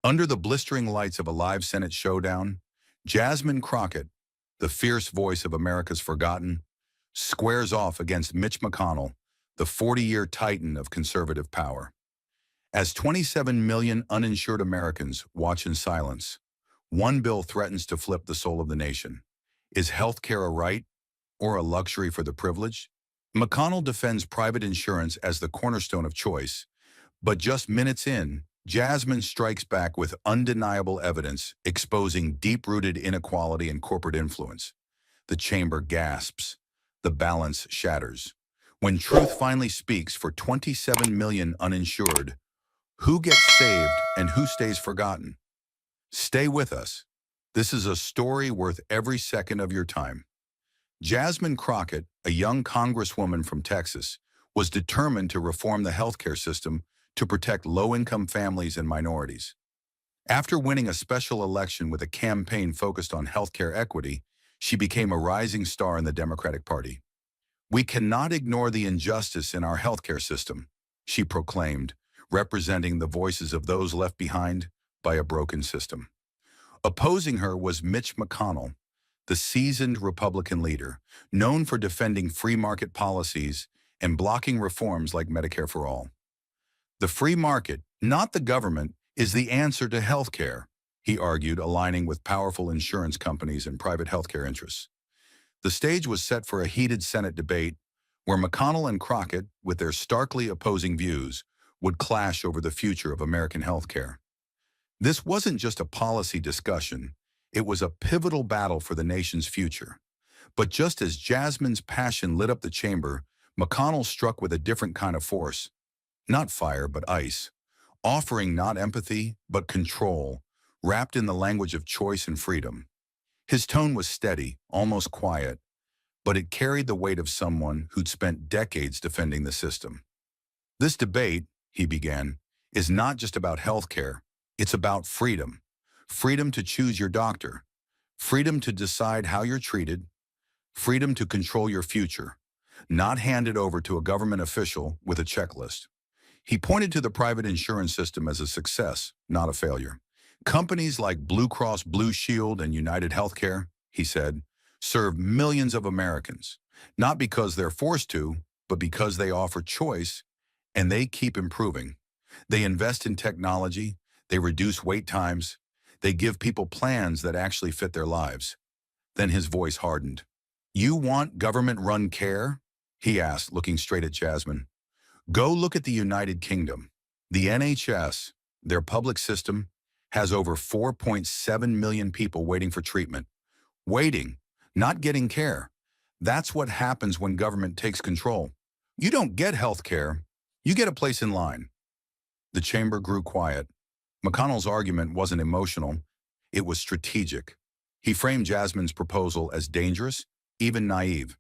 Under the blistering lights of a live Senate showdown, Jasmine Crockett, the fierce voice of America's forgotten, squares off against Mitch McConnell, the 40-year titan of conservative power. As 27 million uninsured Americans watch in silence, one bill threatens to flip the soul of the nation. Is health care a right or a luxury for the privileged? McConnell defends private insurance as the cornerstone of choice, but just minutes in, Jasmine strikes back with undeniable evidence exposing deep-rooted inequality and corporate influence. The chamber gasps. The balance shatters. When truth finally speaks for 27 million uninsured, who gets saved and who stays forgotten? Stay with us. This is a story worth every second of your time. Jasmine Crockett, a young congresswoman from Texas, was determined to reform the healthcare system to protect low-income families and minorities. After winning a special election with a campaign focused on healthcare equity, she became a rising star in the Democratic Party. "We cannot ignore the injustice in our healthcare system," she proclaimed, representing the voices of those left behind by a broken system. Opposing her was Mitch McConnell, the seasoned Republican leader, known for defending free market policies and blocking reforms like Medicare for All. "The free market, not the government, is the answer to health care," he argued, aligning with powerful insurance companies and private healthcare interests. The stage was set for a heated Senate debate where McConnell and Crockett, with their starkly opposing views, would clash over the future of American healthcare. This wasn't just a policy discussion, it was a pivotal battle for the nation's future. But just as Jasmine's passion lit up the chamber, McConnell struck with a different kind of force. Not fire, but ice. Offering not empathy, but control, wrapped in the language of choice and freedom. His tone was steady, almost quiet, but it carried the weight of someone who'd spent decades defending the system. "This debate," he began, "is not just about healthcare. It's about freedom. Freedom to choose your doctor. Freedom to decide how you're treated. Freedom to control your future, not handed over to a government official with a checklist." He pointed to the private insurance system as a success, not a failure. "Companies like Blue Cross Blue Shield and United Healthcare," he said, "serve millions of Americans, not because they're forced to, but because they offer choice, and they keep improving. They invest in technology, they reduce wait times, they give people plans that actually fit their lives." Then his voice hardened. "You want government-run care?" he asked, looking straight at Jasmine. "Go look at the United Kingdom. The NHS, their public system, has over 4.7 million people waiting for treatment. Waiting, not getting care. That's what happens when government takes control. You don't get health care, you get a place in line." The chamber grew quiet. McConnell's argument wasn't emotional, it was strategic. He framed Jasmine's proposal as dangerous, even naive.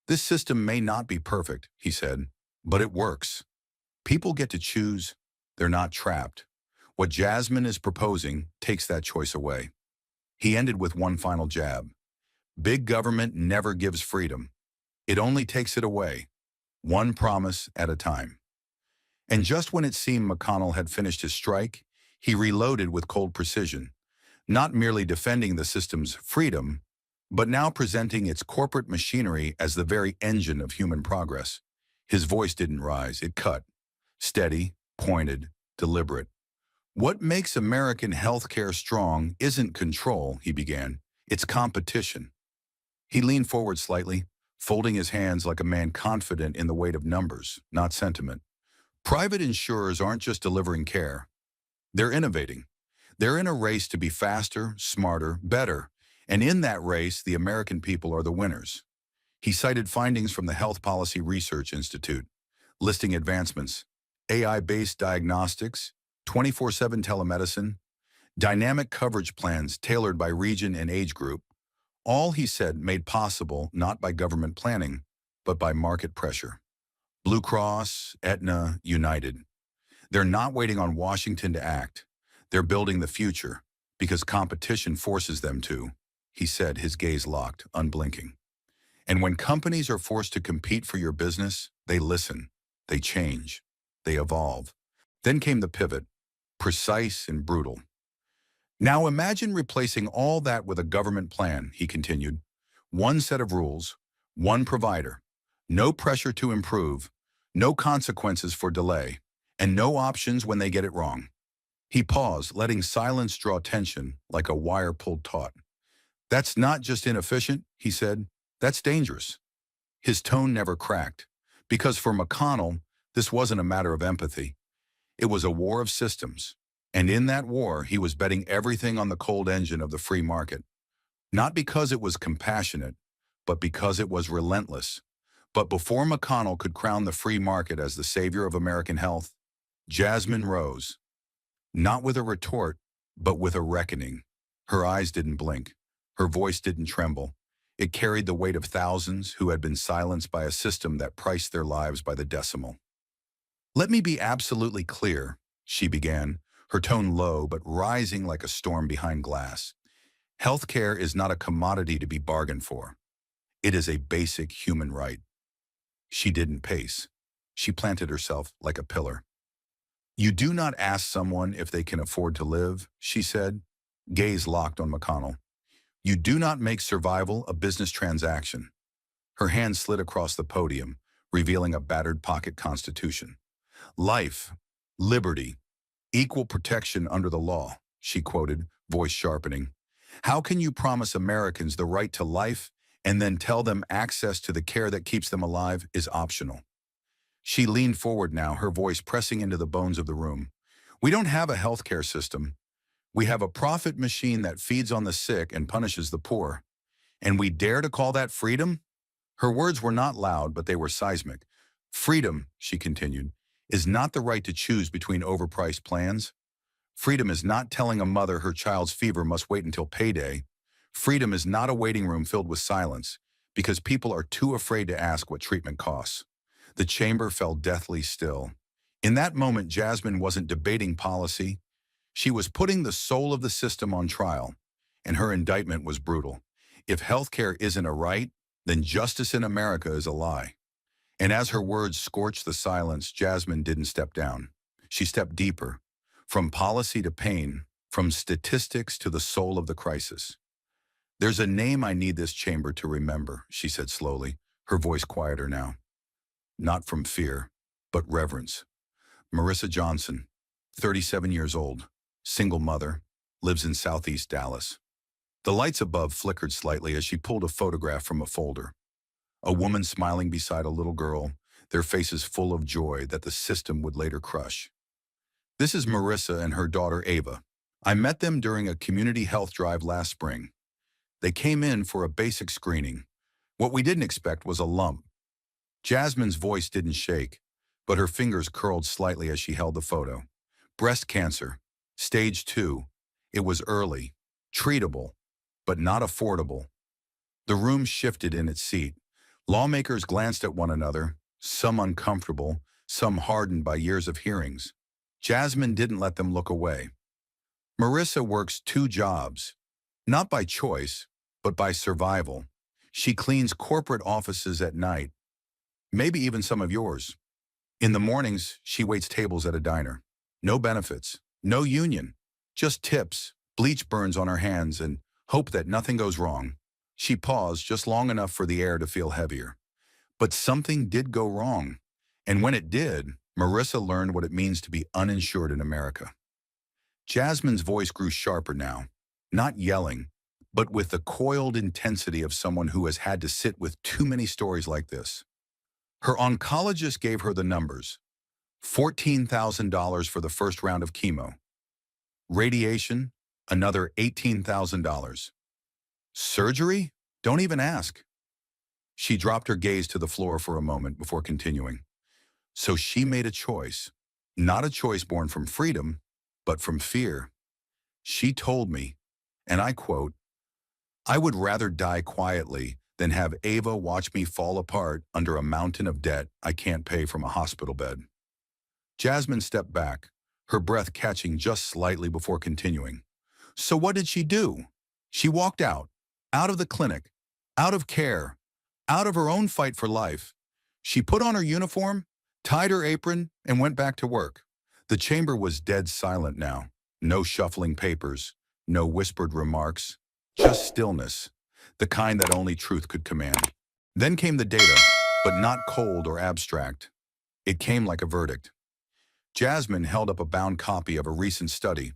"This system may not be perfect," he said, "but it works. People get to choose, they're not trapped. What Jasmine is proposing takes that choice away." He ended with one final jab. "Big government never gives freedom. It only takes it away, one promise at a time." And just when it seemed McConnell had finished his strike, he reloaded with cold precision, not merely defending the system's freedom, but now presenting its corporate machinery as the very engine of human progress. His voice didn't rise, it cut. Steady, pointed, deliberate. "What makes American healthcare strong isn't control," he began. "It's competition." He leaned forward slightly, folding his hands like a man confident in the weight of numbers, not sentiment. "Private insurers aren't just delivering care. They're innovating. They're in a race to be faster, smarter, better. And in that race, the American people are the winners." He cited findings from the Health Policy Research Institute, listing advancements: AI-based diagnostics, 24/7 telemedicine, dynamic coverage plans tailored by region and age group, all, he said, made possible not by government planning, but by market pressure. Blue Cross, Aetna, United. They're not waiting on Washington to act. They're building the future because competition forces them to, he said, his gaze locked, unblinking. And when companies are forced to compete for your business, they listen, they change, they evolve. Then came the pivot, precise and brutal. Now imagine replacing all that with a government plan, he continued. One set of rules, one provider, no pressure to improve, no consequences for delay, and no options when they get it wrong. He paused, letting silence draw tension like a wire pulled taut. That's not just inefficient, he said. That's dangerous. His tone never cracked, because for McConnell, this wasn't a matter of empathy. It was a war of systems. And in that war, he was betting everything on the cold engine of the free market. Not because it was compassionate, but because it was relentless. But before McConnell could crown the free market as the savior of American health, Jasmine rose. Not with a retort, but with a reckoning. Her eyes didn't blink. Her voice didn't tremble. It carried the weight of thousands who had been silenced by a system that priced their lives by the decimal. Let me be absolutely clear, she began, her tone low but rising like a storm behind glass. Healthcare is not a commodity to be bargained for. It is a basic human right. She didn't pace. She planted herself like a pillar. You do not ask someone if they can afford to live, she said, gaze locked on McConnell. You do not make survival a business transaction. Her hand slid across the podium, revealing a battered pocket constitution. Life, liberty, equal protection under the law, she quoted, voice sharpening. How can you promise Americans the right to life and then tell them access to the care that keeps them alive is optional? She leaned forward now, her voice pressing into the bones of the room. We don't have a healthcare system. We have a profit machine that feeds on the sick and punishes the poor. And we dare to call that freedom? Her words were not loud, but they were seismic. Freedom, she continued, is not the right to choose between overpriced plans. Freedom is not telling a mother her child's fever must wait until payday. Freedom is not a waiting room filled with silence, because people are too afraid to ask what treatment costs. The chamber fell deathly still. In that moment, Jasmine wasn't debating policy. She was putting the soul of the system on trial, and her indictment was brutal. If healthcare isn't a right, then justice in America is a lie. And as her words scorched the silence, Jasmine didn't step down. She stepped deeper, from policy to pain, from statistics to the soul of the crisis. There's a name I need this chamber to remember, she said slowly, her voice quieter now. Not from fear, but reverence. Marissa Johnson, 37 years old, single mother, lives in Southeast Dallas. The lights above flickered slightly as she pulled a photograph from a folder. A woman smiling beside a little girl, their faces full of joy that the system would later crush. This is Marissa and her daughter Ava. I met them during a community health drive last spring. They came in for a basic screening. What we didn't expect was a lump. Jasmine's voice didn't shake, but her fingers curled slightly as she held the photo. Breast cancer, stage 2. It was early, treatable, but not affordable. The room shifted in its seat. Lawmakers glanced at one another, some uncomfortable, some hardened by years of hearings. Jasmine didn't let them look away. Marissa works 2 jobs, not by choice, but by survival. She cleans corporate offices at night, maybe even some of yours. In the mornings, she waits tables at a diner. No benefits, no union, just tips, bleach burns on her hands, and hope that nothing goes wrong. She paused just long enough for the air to feel heavier. But something did go wrong. And when it did, Marissa learned what it means to be uninsured in America. Jasmine's voice grew sharper now, not yelling, but with the coiled intensity of someone who has had to sit with too many stories like this. Her oncologist gave her the numbers. $14,000 for the first round of chemo. Radiation, another $18,000. Surgery? Don't even ask. She dropped her gaze to the floor for a moment before continuing. So she made a choice, not a choice born from freedom, but from fear. She told me, and I quote, I would rather die quietly than have Ava watch me fall apart under a mountain of debt I can't pay from a hospital bed. Jasmine stepped back, her breath catching just slightly before continuing. So what did she do? She walked out of the clinic, out of care, out of her own fight for life. She put on her uniform, tied her apron, and went back to work. The chamber was dead silent now. No shuffling papers, No whispered remarks, just stillness, the kind that only truth could command. Then came the data, but not cold or abstract. It came like a verdict. Jasmine held up a bound copy of a recent study.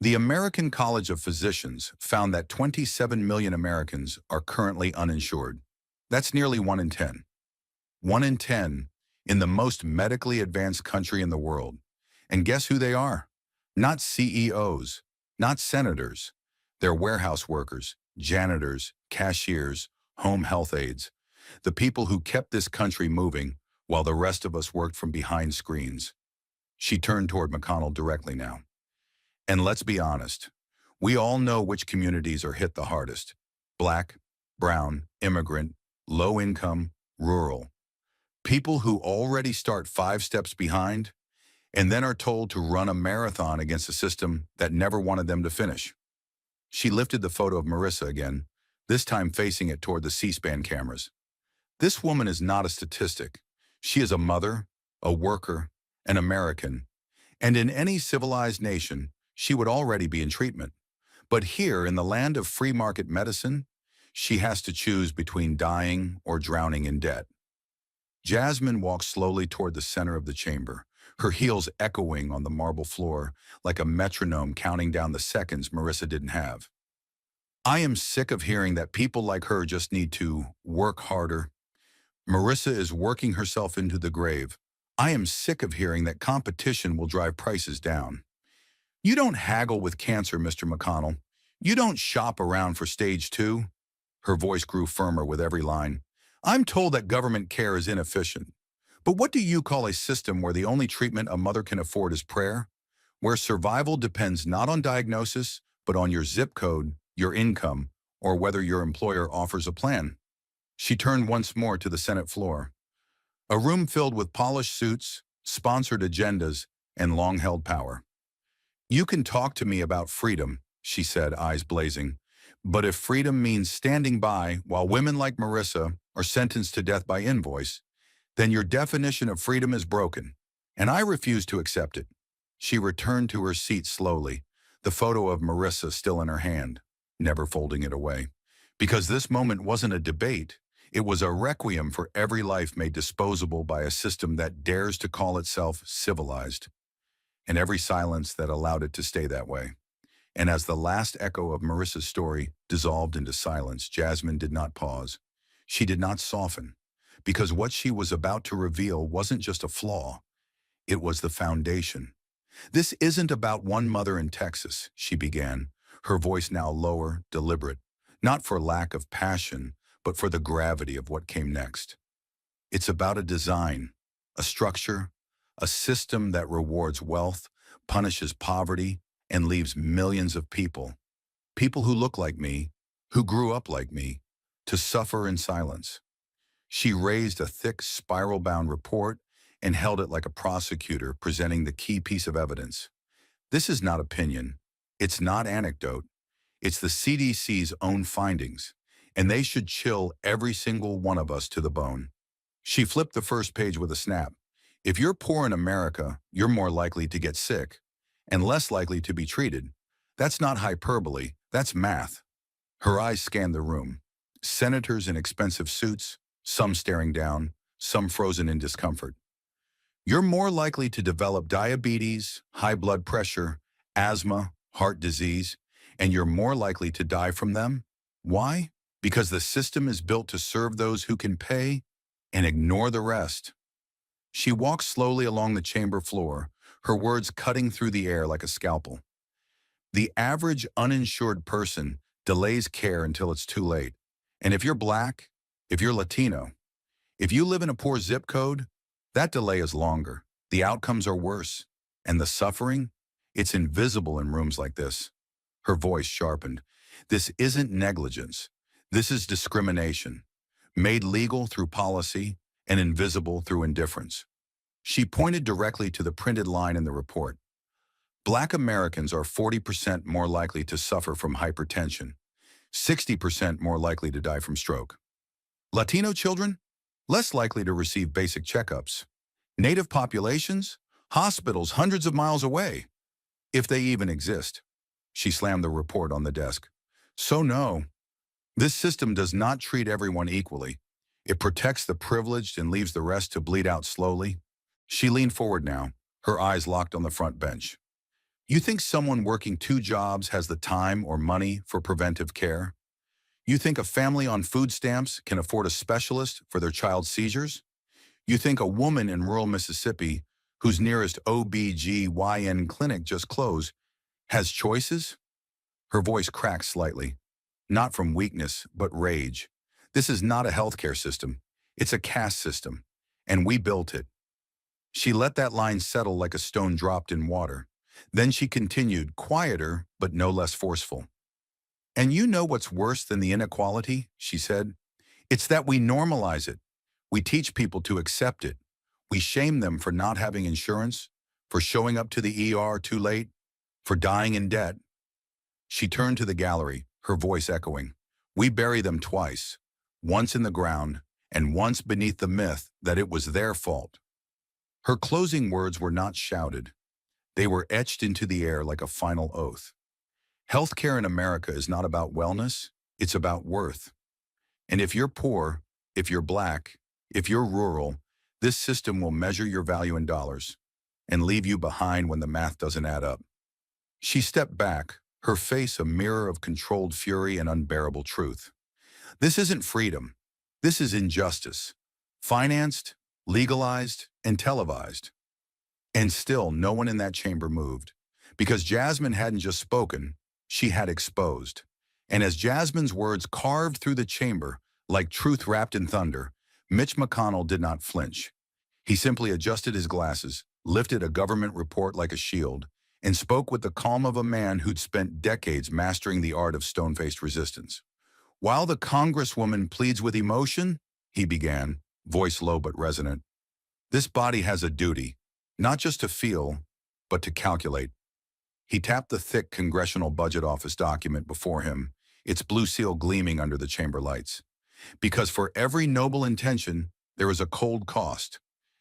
The American College of Physicians found that 27 million Americans are currently uninsured. That's nearly 1 in 10. 1 in 10 in the most medically advanced country in the world. And guess who they are? Not CEOs, not senators. They're warehouse workers, janitors, cashiers, home health aides. The people who kept this country moving while the rest of us worked from behind screens. She turned toward McConnell directly now. And let's be honest, we all know which communities are hit the hardest. Black, brown, immigrant, low income, rural. People who already start 5 steps behind and then are told to run a marathon against a system that never wanted them to finish. She lifted the photo of Marissa again, this time facing it toward the C-SPAN cameras. This woman is not a statistic. She is a mother, a worker, an American, and in any civilized nation, she would already be in treatment. But here, in the land of free market medicine, she has to choose between dying or drowning in debt. Jasmine walked slowly toward the center of the chamber, her heels echoing on the marble floor like a metronome counting down the seconds Marissa didn't have. I am sick of hearing that people like her just need to work harder. Marissa is working herself into the grave. I am sick of hearing that competition will drive prices down. You don't haggle with cancer, Mr. McConnell. You don't shop around for stage 2. Her voice grew firmer with every line. I'm told that government care is inefficient. But what do you call a system where the only treatment a mother can afford is prayer? Where survival depends not on diagnosis, but on your zip code, your income, or whether your employer offers a plan? She turned once more to the Senate floor. A room filled with polished suits, sponsored agendas, and long-held power. You can talk to me about freedom, she said, eyes blazing. But if freedom means standing by while women like Marissa are sentenced to death by invoice, then your definition of freedom is broken, and I refuse to accept it. She returned to her seat slowly, the photo of Marissa still in her hand, never folding it away. Because this moment wasn't a debate, it was a requiem for every life made disposable by a system that dares to call itself civilized, and every silence that allowed it to stay that way. And as the last echo of Marissa's story dissolved into silence, Jasmine did not pause. She did not soften, because what she was about to reveal wasn't just a flaw, it was the foundation. This isn't about one mother in Texas, she began, her voice now lower, deliberate, not for lack of passion, but for the gravity of what came next. It's about a design, a structure, a system that rewards wealth, punishes poverty, and leaves millions of people who look like me, who grew up like me, to suffer in silence. She raised a thick, spiral-bound report and held it like a prosecutor presenting the key piece of evidence. This is not opinion. It's not anecdote. It's the CDC's own findings, and they should chill every single one of us to the bone. She flipped the first page with a snap. If you're poor in America, you're more likely to get sick and less likely to be treated. That's not hyperbole, that's math. Her eyes scanned the room. Senators in expensive suits, some staring down, some frozen in discomfort. You're more likely to develop diabetes, high blood pressure, asthma, heart disease, and you're more likely to die from them. Why? Because the system is built to serve those who can pay and ignore the rest. She walked slowly along the chamber floor, her words cutting through the air like a scalpel. The average uninsured person delays care until it's too late. And if you're Black, if you're Latino, if you live in a poor zip code, that delay is longer. The outcomes are worse. And the suffering? It's invisible in rooms like this. Her voice sharpened. This isn't negligence. This is discrimination, made legal through policy and invisible through indifference. She pointed directly to the printed line in the report. Black Americans are 40% more likely to suffer from hypertension, 60% more likely to die from stroke. Latino children? Less likely to receive basic checkups. Native populations? Hospitals hundreds of miles away, if they even exist. She slammed the report on the desk. So no, this system does not treat everyone equally. It protects the privileged and leaves the rest to bleed out slowly. She leaned forward now, her eyes locked on the front bench. You think someone working 2 jobs has the time or money for preventive care? You think a family on food stamps can afford a specialist for their child's seizures? You think a woman in rural Mississippi, whose nearest OB/GYN clinic just closed, has choices? Her voice cracked slightly, not from weakness, but rage. This is not a healthcare system. It's a caste system, and we built it. She let that line settle like a stone dropped in water. Then she continued, quieter, but no less forceful. And you know what's worse than the inequality, she said? It's that we normalize it. We teach people to accept it. We shame them for not having insurance, for showing up to the ER too late, for dying in debt. She turned to the gallery, her voice echoing. We bury them twice, once in the ground and once beneath the myth that it was their fault. Her closing words were not shouted. They were etched into the air like a final oath. Healthcare in America is not about wellness, it's about worth. And if you're poor, if you're black, if you're rural, this system will measure your value in dollars and leave you behind when the math doesn't add up. She stepped back, her face a mirror of controlled fury and unbearable truth. This isn't freedom. This is injustice. Financed, legalized, and televised. And still, no one in that chamber moved. Because Jasmine hadn't just spoken, she had exposed. And as Jasmine's words carved through the chamber, like truth wrapped in thunder, Mitch McConnell did not flinch. He simply adjusted his glasses, lifted a government report like a shield, and spoke with the calm of a man who'd spent decades mastering the art of stone-faced resistance. While the Congresswoman pleads with emotion, he began, voice low but resonant, this body has a duty, not just to feel, but to calculate. He tapped the thick Congressional Budget Office document before him, its blue seal gleaming under the chamber lights. Because for every noble intention, there is a cold cost.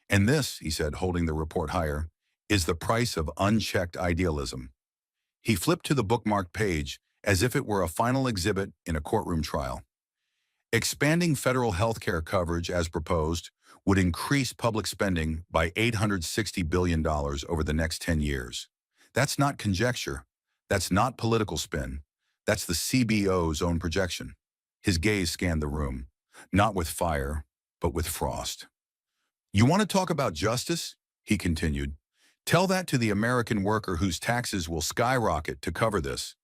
And this, he said, holding the report higher, is the price of unchecked idealism. He flipped to the bookmarked page as if it were a final exhibit in a courtroom trial. Expanding federal health care coverage as proposed would increase public spending by $860 billion over the next 10 years. That's not conjecture. That's not political spin. That's the CBO's own projection. His gaze scanned the room, not with fire, but with frost. You want to talk about justice? He continued. Tell that to the American worker whose taxes will skyrocket to cover this.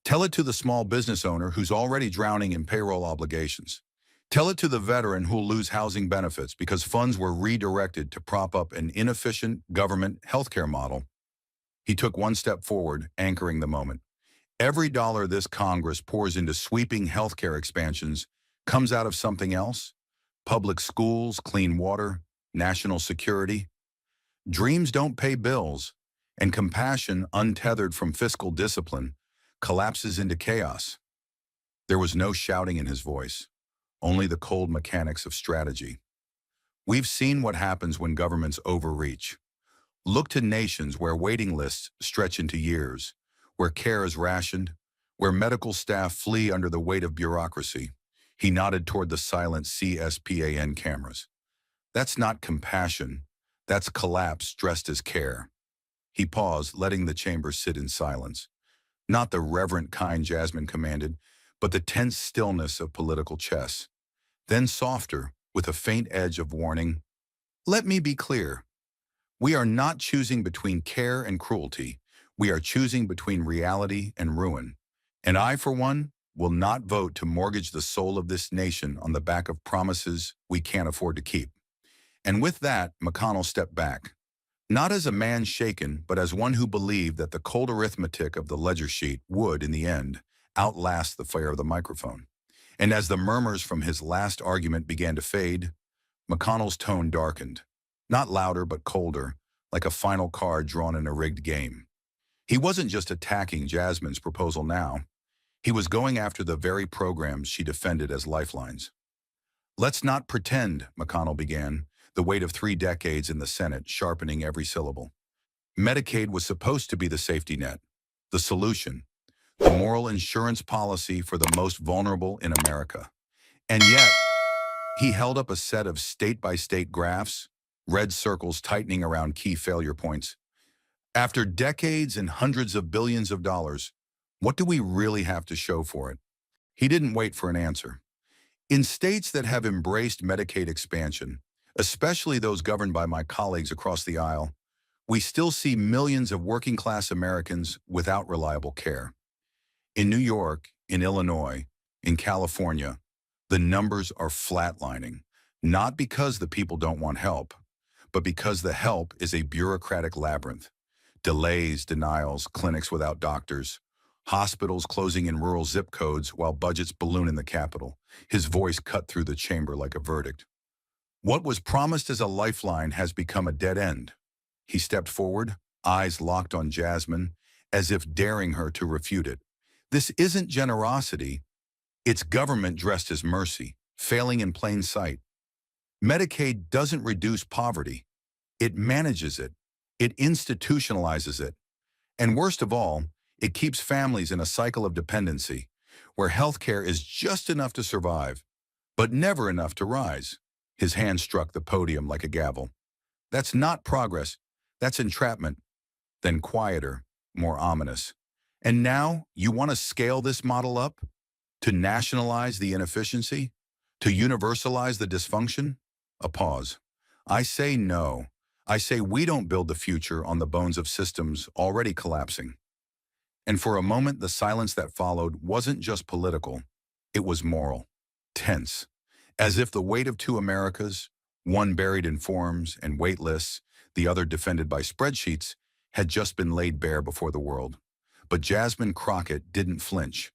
Tell it to the small business owner who's already drowning in payroll obligations. Tell it to the veteran who'll lose housing benefits because funds were redirected to prop up an inefficient government healthcare model. He took one step forward, anchoring the moment. Every dollar this Congress pours into sweeping healthcare expansions comes out of something else. Public schools, clean water, national security. Dreams don't pay bills, and compassion, untethered from fiscal discipline, collapses into chaos. There was no shouting in his voice, only the cold mechanics of strategy. We've seen what happens when governments overreach. Look to nations where waiting lists stretch into years, where care is rationed, where medical staff flee under the weight of bureaucracy. He nodded toward the silent CSPAN cameras. That's not compassion. That's collapse dressed as care. He paused, letting the chamber sit in silence. Not the reverent kind Jasmine commanded, but the tense stillness of political chess. Then softer, with a faint edge of warning, let me be clear. We are not choosing between care and cruelty. We are choosing between reality and ruin. And I, for one, will not vote to mortgage the soul of this nation on the back of promises we can't afford to keep. And with that, McConnell stepped back, not as a man shaken, but as one who believed that the cold arithmetic of the ledger sheet would, in the end, outlast the fire of the microphone. And as the murmurs from his last argument began to fade, McConnell's tone darkened, not louder but colder, like a final card drawn in a rigged game. He wasn't just attacking Jasmine's proposal now. He was going after the very programs she defended as lifelines. Let's not pretend, McConnell began, the weight of 3 decades in the Senate sharpening every syllable. Medicaid was supposed to be the safety net, the solution. the moral insurance policy for the most vulnerable in America. And yet, he held up a set of state-by-state graphs, red circles tightening around key failure points. After decades and hundreds of billions of dollars, what do we really have to show for it? He didn't wait for an answer. In states that have embraced Medicaid expansion, especially those governed by my colleagues across the aisle, we still see millions of working-class Americans without reliable care. In New York, in Illinois, in California, the numbers are flatlining, not because the people don't want help, but because the help is a bureaucratic labyrinth. Delays, denials, clinics without doctors, hospitals closing in rural zip codes while budgets balloon in the capital. His voice cut through the chamber like a verdict. What was promised as a lifeline has become a dead end. He stepped forward, eyes locked on Jasmine, as if daring her to refute it. This isn't generosity, it's government dressed as mercy, failing in plain sight. Medicaid doesn't reduce poverty. It manages it. It institutionalizes it. And worst of all, it keeps families in a cycle of dependency, where healthcare is just enough to survive, but never enough to rise. His hand struck the podium like a gavel. That's not progress. That's entrapment. Then quieter, more ominous. And now you want to scale this model up? To nationalize the inefficiency? To universalize the dysfunction? A pause. I say no. I say we don't build the future on the bones of systems already collapsing. And for a moment, the silence that followed wasn't just political. It was moral. Tense. As if the weight of two Americas, one buried in forms and wait lists, the other defended by spreadsheets, had just been laid bare before the world. But Jasmine Crockett didn't flinch.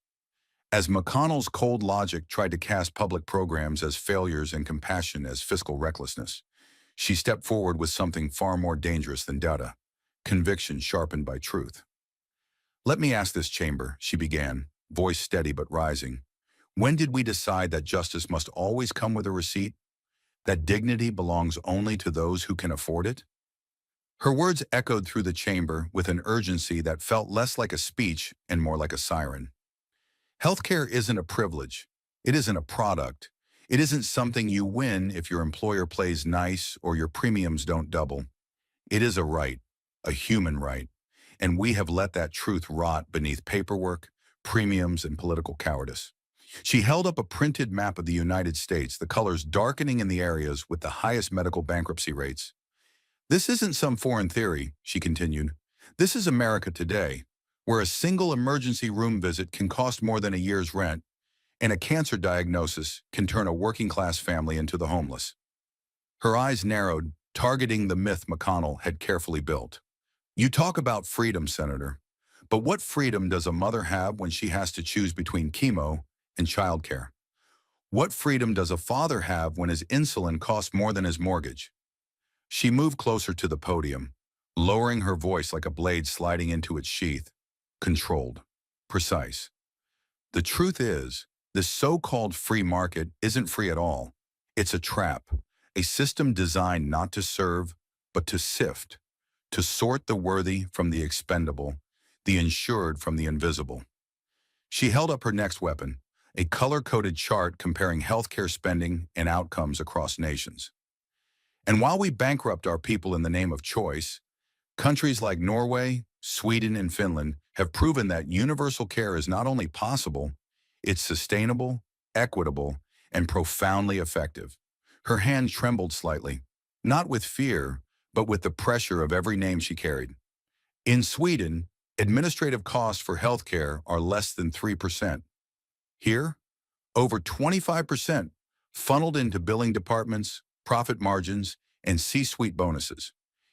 As McConnell's cold logic tried to cast public programs as failures and compassion as fiscal recklessness, she stepped forward with something far more dangerous than data, conviction sharpened by truth. Let me ask this chamber, she began, voice steady but rising. When did we decide that justice must always come with a receipt? That dignity belongs only to those who can afford it? Her words echoed through the chamber with an urgency that felt less like a speech and more like a siren. Healthcare isn't a privilege. It isn't a product. It isn't something you win if your employer plays nice or your premiums don't double. It is a right, a human right, and we have let that truth rot beneath paperwork, premiums, and political cowardice. She held up a printed map of the United States, the colors darkening in the areas with the highest medical bankruptcy rates. This isn't some foreign theory, she continued. This is America today, where a single emergency room visit can cost more than a year's rent, and a cancer diagnosis can turn a working-class family into the homeless. Her eyes narrowed, targeting the myth McConnell had carefully built. You talk about freedom, Senator, but what freedom does a mother have when she has to choose between chemo and childcare? What freedom does a father have when his insulin costs more than his mortgage? She moved closer to the podium, lowering her voice like a blade sliding into its sheath, controlled, precise. The truth is, this so-called free market isn't free at all. It's a trap, a system designed not to serve, but to sift, to sort the worthy from the expendable, the insured from the invisible. She held up her next weapon, a color-coded chart comparing healthcare spending and outcomes across nations. And while we bankrupt our people in the name of choice, countries like Norway, Sweden, and Finland have proven that universal care is not only possible, it's sustainable, equitable, and profoundly effective. Her hand trembled slightly, not with fear, but with the pressure of every name she carried. In Sweden, administrative costs for healthcare are less than 3%. Here, over 25% funneled into billing departments, profit margins, and C-suite bonuses.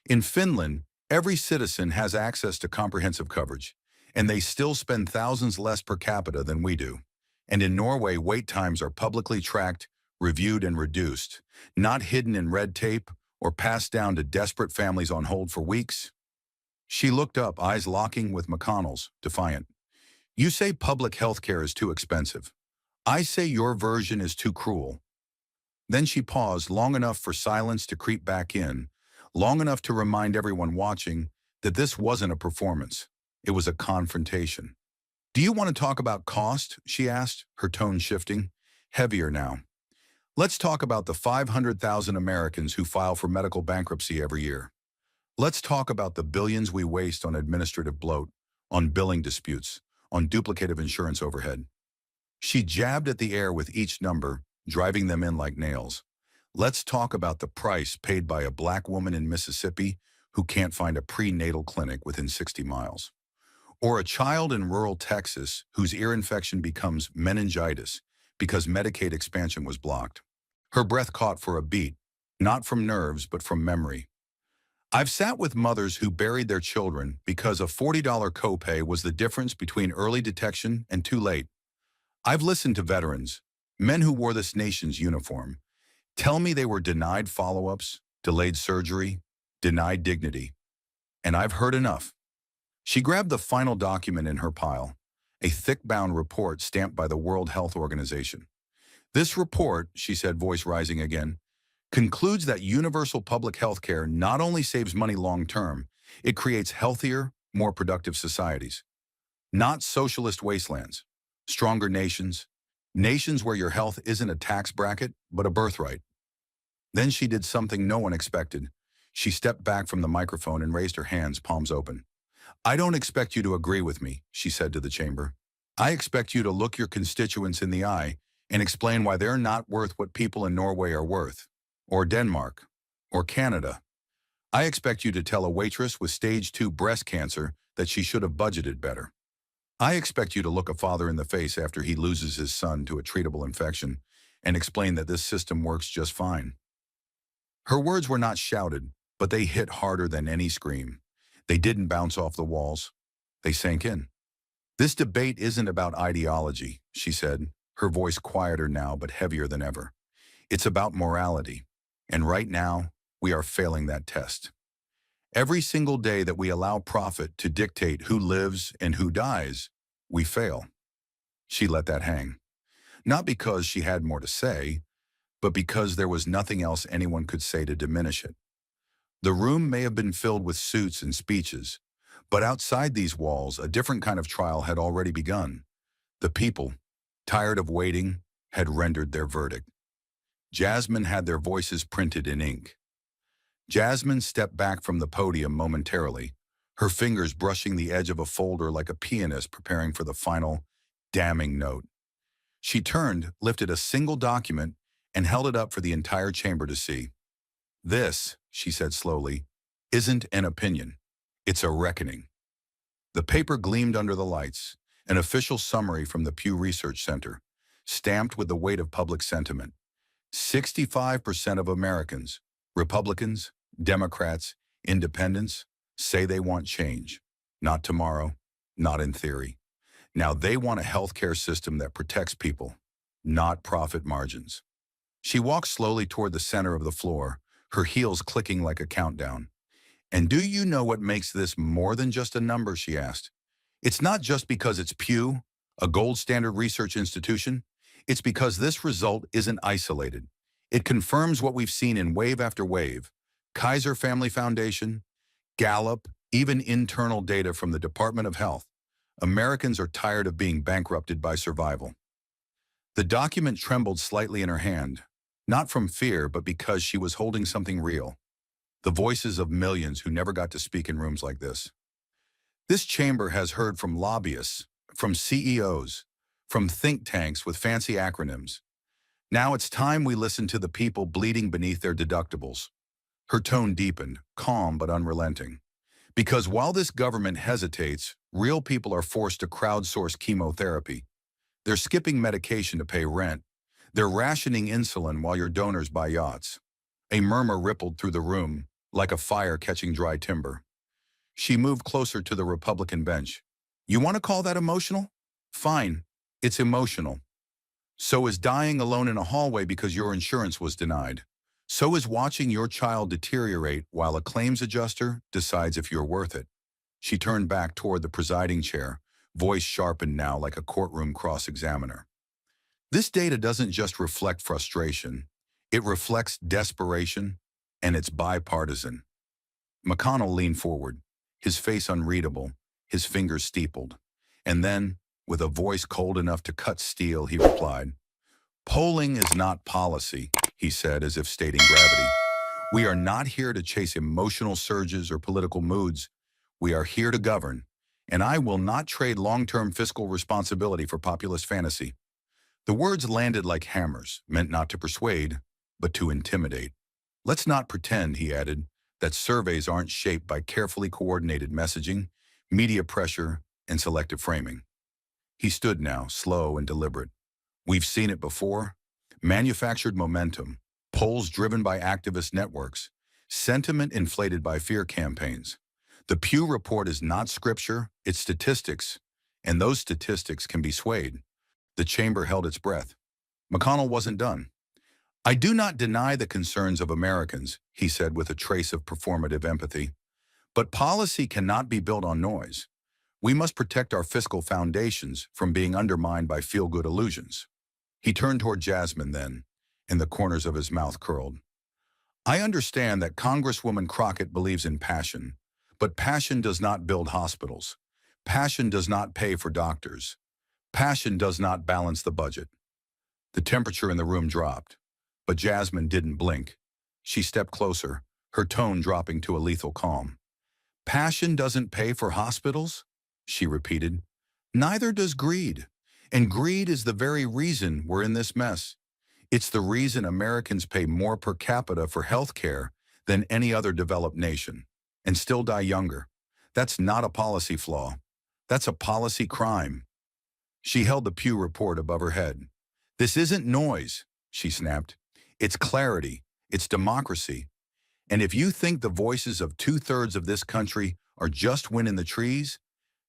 In Finland, every citizen has access to comprehensive coverage, and they still spend thousands less per capita than we do. And in Norway, wait times are publicly tracked, reviewed, and reduced, not hidden in red tape or passed down to desperate families on hold for weeks. She looked up, eyes locking with McConnell's, defiant. You say public health care is too expensive. I say your version is too cruel. Then she paused long enough for silence to creep back in, long enough to remind everyone watching that this wasn't a performance. It was a confrontation. Do you want to talk about cost? She asked, her tone shifting. Heavier now. Let's talk about the 500,000 Americans who file for medical bankruptcy every year. Let's talk about the billions we waste on administrative bloat, on billing disputes, on duplicative insurance overhead. She jabbed at the air with each number, driving them in like nails. Let's talk about the price paid by a black woman in Mississippi who can't find a prenatal clinic within 60 miles. Or a child in rural Texas whose ear infection becomes meningitis because Medicaid expansion was blocked. Her breath caught for a beat, not from nerves but from memory. I've sat with mothers who buried their children because a $40 copay was the difference between early detection and too late. I've listened to veterans, men who wore this nation's uniform, tell me they were denied follow-ups, delayed surgery, denied dignity. And I've heard enough. She grabbed the final document in her pile, a thick-bound report stamped by the World Health Organization. This report, she said, voice rising again, concludes that universal public health care not only saves money long-term, it creates healthier, more productive societies. Not socialist wastelands, stronger nations, nations where your health isn't a tax bracket, but a birthright. Then she did something no one expected. She stepped back from the microphone and raised her hands, palms open. I don't expect you to agree with me, she said to the chamber. I expect you to look your constituents in the eye and explain why they're not worth what people in Norway are worth, or Denmark, or Canada. I expect you to tell a waitress with stage 2 breast cancer that she should have budgeted better. I expect you to look a father in the face after he loses his son to a treatable infection and explain that this system works just fine. Her words were not shouted, but they hit harder than any scream. They didn't bounce off the walls. They sank in. This debate isn't about ideology, she said, her voice quieter now but heavier than ever. It's about morality. And right now, we are failing that test. Every single day that we allow profit to dictate who lives and who dies, we fail. She let that hang. Not because she had more to say, but because there was nothing else anyone could say to diminish it. The room may have been filled with suits and speeches, but outside these walls, a different kind of trial had already begun. The people, tired of waiting, had rendered their verdict. Jasmine had their voices printed in ink. Jasmine stepped back from the podium momentarily, her fingers brushing the edge of a folder like a pianist preparing for the final, damning note. She turned, lifted a single document, and held it up for the entire chamber to see. This, she said slowly, isn't an opinion. It's a reckoning. The paper gleamed under the lights, an official summary from the Pew Research Center, stamped with the weight of public sentiment. 65% of Americans, Republicans, Democrats, Independents, say they want change. Not tomorrow, not in theory. Now they want a healthcare system that protects people, not profit margins. She walked slowly toward the center of the floor, her heels clicking like a countdown. And do you know what makes this more than just a number, she asked. It's not just because it's Pew, a gold standard research institution. It's because this result isn't isolated. It confirms what we've seen in wave after wave. Kaiser Family Foundation, Gallup, even internal data from the Department of Health. Americans are tired of being bankrupted by survival. The document trembled slightly in her hand, not from fear, but because she was holding something real. The voices of millions who never got to speak in rooms like this. This chamber has heard from lobbyists, from CEOs, from think tanks with fancy acronyms. Now it's time we listen to the people bleeding beneath their deductibles. Her tone deepened, calm but unrelenting. Because while this government hesitates, real people are forced to crowdsource chemotherapy. They're skipping medication to pay rent. They're rationing insulin while your donors buy yachts. A murmur rippled through the room, like a fire catching dry timber. She moved closer to the Republican bench. You want to call that emotional? Fine, it's emotional. So is dying alone in a hallway because your insurance was denied. So is watching your child deteriorate while a claims adjuster decides if you're worth it. She turned back toward the presiding chair, voice sharpened now like a courtroom cross-examiner. This data doesn't just reflect frustration. It reflects desperation, and it's bipartisan. McConnell leaned forward, his face unreadable, his fingers steepled. And then, With a voice cold enough to cut steel, he replied, "Polling is not policy," he said, as if stating gravity. "We are not here to chase emotional surges or political moods. We are here to govern, and I will not trade long-term fiscal responsibility for populist fantasy." The words landed like hammers, meant not to persuade, but to intimidate. "Let's not pretend," he added, "that surveys aren't shaped by carefully coordinated messaging, media pressure, and selective framing." He stood now, slow and deliberate. "We've seen it before. Manufactured momentum, polls driven by activist networks, sentiment inflated by fear campaigns. The Pew report is not scripture, it's statistics, and those statistics can be swayed." The chamber held its breath. McConnell wasn't done. "I do not deny the concerns of Americans," he said with a trace of performative empathy. "But policy cannot be built on noise. We must protect our fiscal foundations from being undermined by feel-good illusions." He turned toward Jasmine then, and the corners of his mouth curled. "I understand that Congresswoman Crockett believes in passion, but passion does not build hospitals. Passion does not pay for doctors. Passion does not balance the budget." The temperature in the room dropped, but Jasmine didn't blink. She stepped closer, her tone dropping to a lethal calm. "Passion doesn't pay for hospitals?" she repeated. "Neither does greed. And greed is the very reason we're in this mess. It's the reason Americans pay more per capita for health care than any other developed nation, and still die younger. That's not a policy flaw. That's a policy crime." She held the Pew report above her head. "This isn't noise," she snapped. "It's clarity. It's democracy. And if you think the voices of 2/3 of this country are just wind in the trees,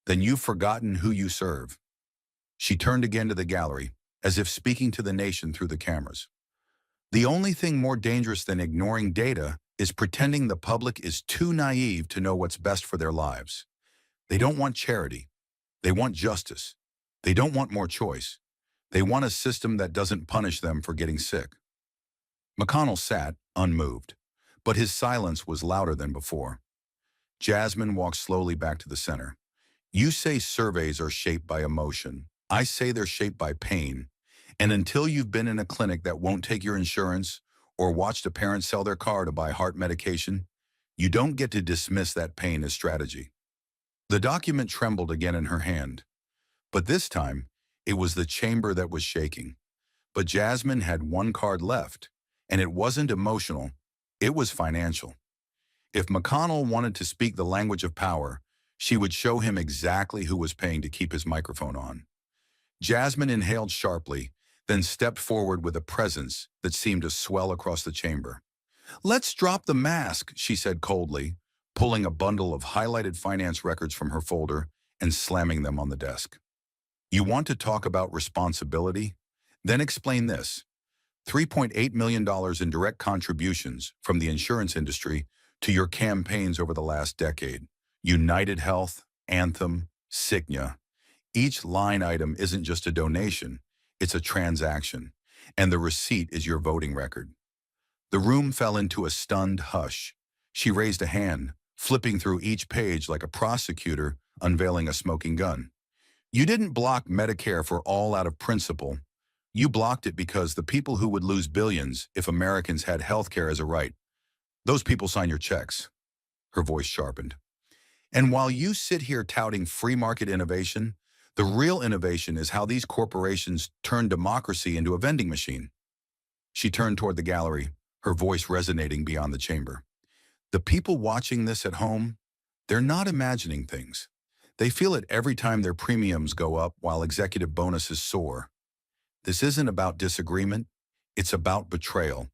then you've forgotten who you serve." She turned again to the gallery, as if speaking to the nation through the cameras. "The only thing more dangerous than ignoring data is pretending the public is too naive to know what's best for their lives. They don't want charity. They want justice. They don't want more choice. They want a system that doesn't punish them for getting sick." McConnell sat, unmoved, but his silence was louder than before. Jasmine walked slowly back to the center. "You say surveys are shaped by emotion. I say they're shaped by pain. And until you've been in a clinic that won't take your insurance or watched a parent sell their car to buy heart medication, you don't get to dismiss that pain as strategy." The document trembled again in her hand. But this time, it was the chamber that was shaking. But Jasmine had one card left, and it wasn't emotional, it was financial. If McConnell wanted to speak the language of power, she would show him exactly who was paying to keep his microphone on. Jasmine inhaled sharply, then stepped forward with a presence that seemed to swell across the chamber. "Let's drop the mask," she said coldly, pulling a bundle of highlighted finance records from her folder and slamming them on the desk. "You want to talk about responsibility? Then explain this. $3.8 million in direct contributions from the insurance industry to your campaigns over the last decade. United Health, Anthem, Cigna. Each line item isn't just a donation, it's a transaction, and the receipt is your voting record." The room fell into a stunned hush. She raised a hand, flipping through each page like a prosecutor unveiling a smoking gun. "You didn't block Medicare for all out of principle. You blocked it because the people who would lose billions if Americans had health care as a right, those people sign your checks." Her voice sharpened. "And while you sit here touting free market innovation, the real innovation is how these corporations turn democracy into a vending machine." She turned toward the gallery, her voice resonating beyond the chamber. "The people watching this at home, they're not imagining things. They feel it every time their premiums go up while executive bonuses soar. This isn't about disagreement, it's about betrayal.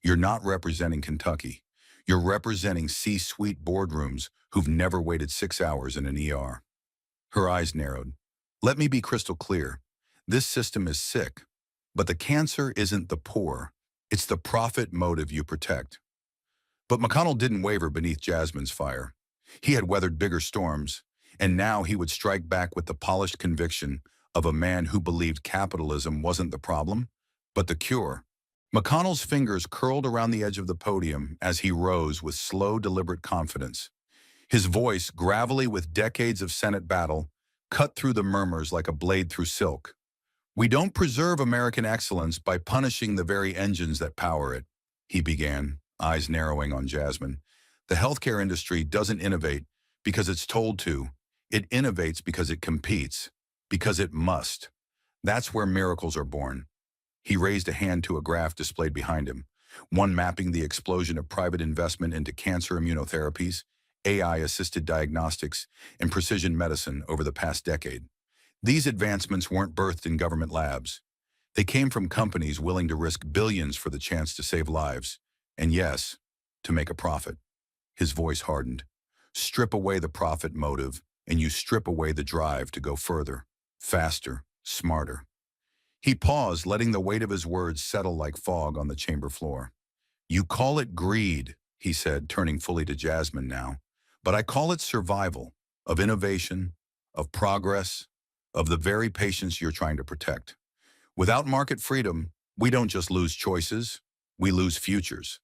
You're not representing Kentucky. You're representing C-suite boardrooms who've never waited 6 hours in an ER." Her eyes narrowed. "Let me be crystal clear. This system is sick, but the cancer isn't the poor. It's the profit motive you protect." But McConnell didn't waver beneath Jasmine's fire. He had weathered bigger storms, and now he would strike back with the polished conviction of a man who believed capitalism wasn't the problem, but the cure. McConnell's fingers curled around the edge of the podium as he rose with slow, deliberate confidence. His voice, gravelly with decades of Senate battle, cut through the murmurs like a blade through silk. "We don't preserve American excellence by punishing the very engines that power it," he began, eyes narrowing on Jasmine. "The healthcare industry doesn't innovate because it's told to. It innovates because it competes, because it must. That's where miracles are born." He raised a hand to a graph displayed behind him, one mapping the explosion of private investment into cancer immunotherapies, AI-assisted diagnostics, and precision medicine over the past decade. These advancements weren't birthed in government labs. They came from companies willing to risk billions for the chance to save lives. And yes, to make a profit. His voice hardened. Strip away the profit motive, and you strip away the drive to go further, faster, smarter. He paused, letting the weight of his words settle like fog on the chamber floor. "You call it greed," he said, turning fully to Jasmine now. "But I call it survival, of innovation, of progress, of the very patients you're trying to protect. Without market freedom, we don't just lose choices, we lose futures."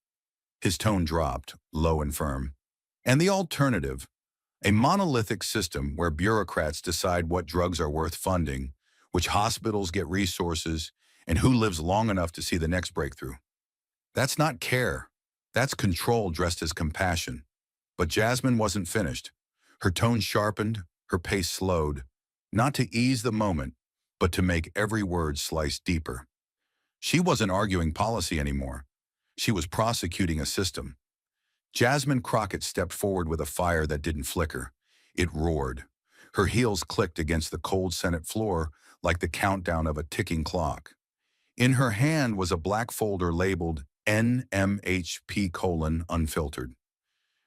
His tone dropped, low and firm. "And the alternative, a monolithic system where bureaucrats decide what drugs are worth funding, which hospitals get resources, and who lives long enough to see the next breakthrough. That's not care. That's control dressed as compassion." But Jasmine wasn't finished. Her tone sharpened, her pace slowed, not to ease the moment, but to make every word slice deeper. She wasn't arguing policy anymore. She was prosecuting a system. Jasmine Crockett stepped forward with a fire that didn't flicker. It roared. Her heels clicked against the cold Senate floor like the countdown of a ticking clock. In her hand was a black folder labeled NMHP:"Unfiltered."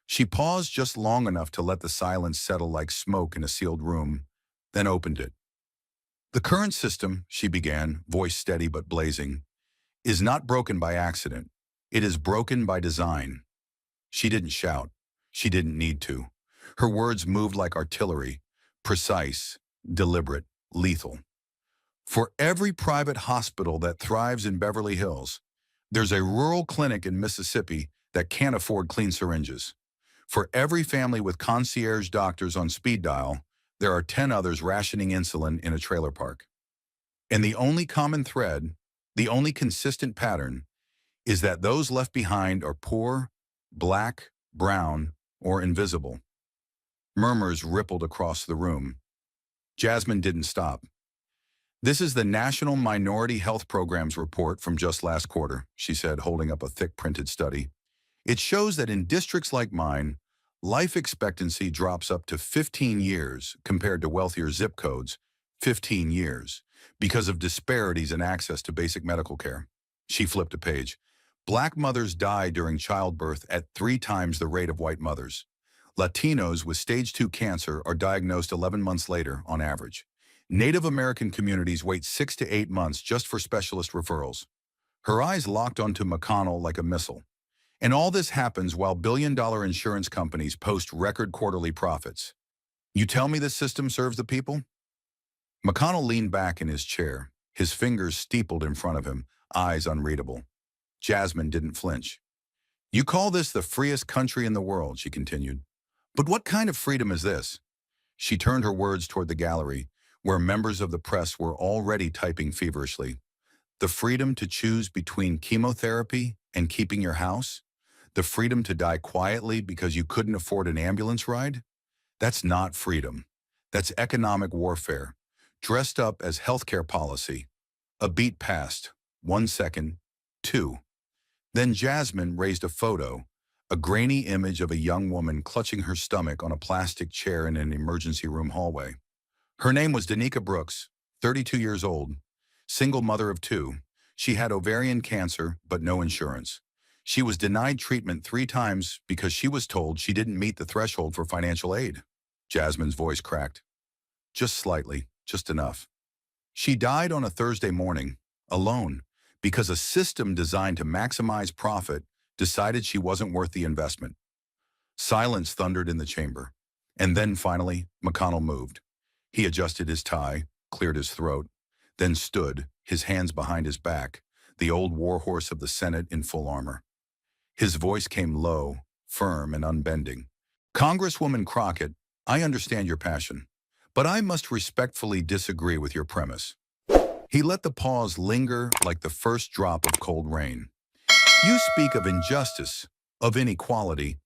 She paused just long enough to let the silence settle like smoke in a sealed room, then opened it. "The current system," she began, voice steady but blazing, "is not broken by accident. It is broken by design." She didn't shout. She didn't need to. Her words moved like artillery, precise, deliberate, lethal. "For every private hospital that thrives in Beverly Hills, there's a rural clinic in Mississippi that can't afford clean syringes. For every family with concierge doctors on speed dial, there are 10 others rationing insulin in a trailer park. And the only common thread, the only consistent pattern, is that those left behind are poor, black, brown, or invisible." Murmurs rippled across the room. Jasmine didn't stop. "This is the National Minority Health Programs report from just last quarter," she said, holding up a thick printed study. "It shows that in districts like mine, life expectancy drops up to 15 years compared to wealthier zip codes, 15 years, because of disparities in access to basic medical care." She flipped a page. "Black mothers die during childbirth at 3 times the rate of white mothers. Latinos with stage 2 cancer are diagnosed 11 months later on average. Native American communities wait 6 to 8 months just for specialist referrals." Her eyes locked onto McConnell like a missile. "And all this happens while billion-dollar insurance companies post record quarterly profits. You tell me this system serves the people?" McConnell leaned back in his chair, his fingers steepled in front of him, eyes unreadable. Jasmine didn't flinch. "You call this the freest country in the world," she continued. "But what kind of freedom is this?" She turned her words toward the gallery, where members of the press were already typing feverishly. "The freedom to choose between chemotherapy and keeping your house? The freedom to die quietly because you couldn't afford an ambulance ride? That's not freedom. That's economic warfare, dressed up as healthcare policy." A beat passed. 1 second. 2. Then Jasmine raised a photo, a grainy image of a young woman clutching her stomach on a plastic chair in an emergency room hallway. Her name was Danica Brooks, 32 years old, single mother of 2. She had ovarian cancer, but no insurance. She was denied treatment 3 times because she was told she didn't meet the threshold for financial aid. Jasmine's voice cracked. Just slightly, just enough. She died on a Thursday morning, alone, because a system designed to maximize profit decided she wasn't worth the investment. Silence thundered in the chamber. And then finally, McConnell moved. He adjusted his tie, cleared his throat, then stood, his hands behind his back, the old warhorse of the Senate in full armor. His voice came low, firm, and unbending. "Congresswoman Crockett, I understand your passion, But I must respectfully disagree with your premise. He let the pause linger like the first drop of cold rain. You speak of injustice, of inequality,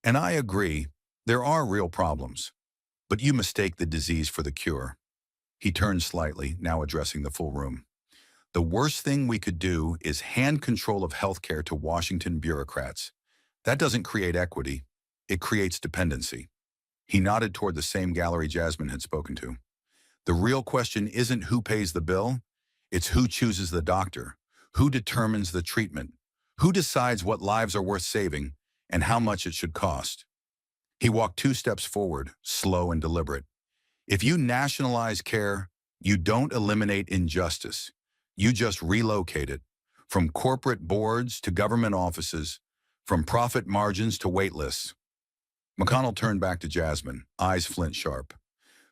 and I agree, there are real problems. But you mistake the disease for the cure. He turned slightly, now addressing the full room. The worst thing we could do is hand control of healthcare to Washington bureaucrats. That doesn't create equity. It creates dependency. He nodded toward the same gallery Jasmine had spoken to. The real question isn't who pays the bill, it's who chooses the doctor, who determines the treatment, who decides what lives are worth saving, and how much it should cost. He walked 2 steps forward, slow and deliberate. If you nationalize care, you don't eliminate injustice. You just relocate it. From corporate boards to government offices, from profit margins to wait lists. McConnell turned back to Jasmine, eyes flint sharp.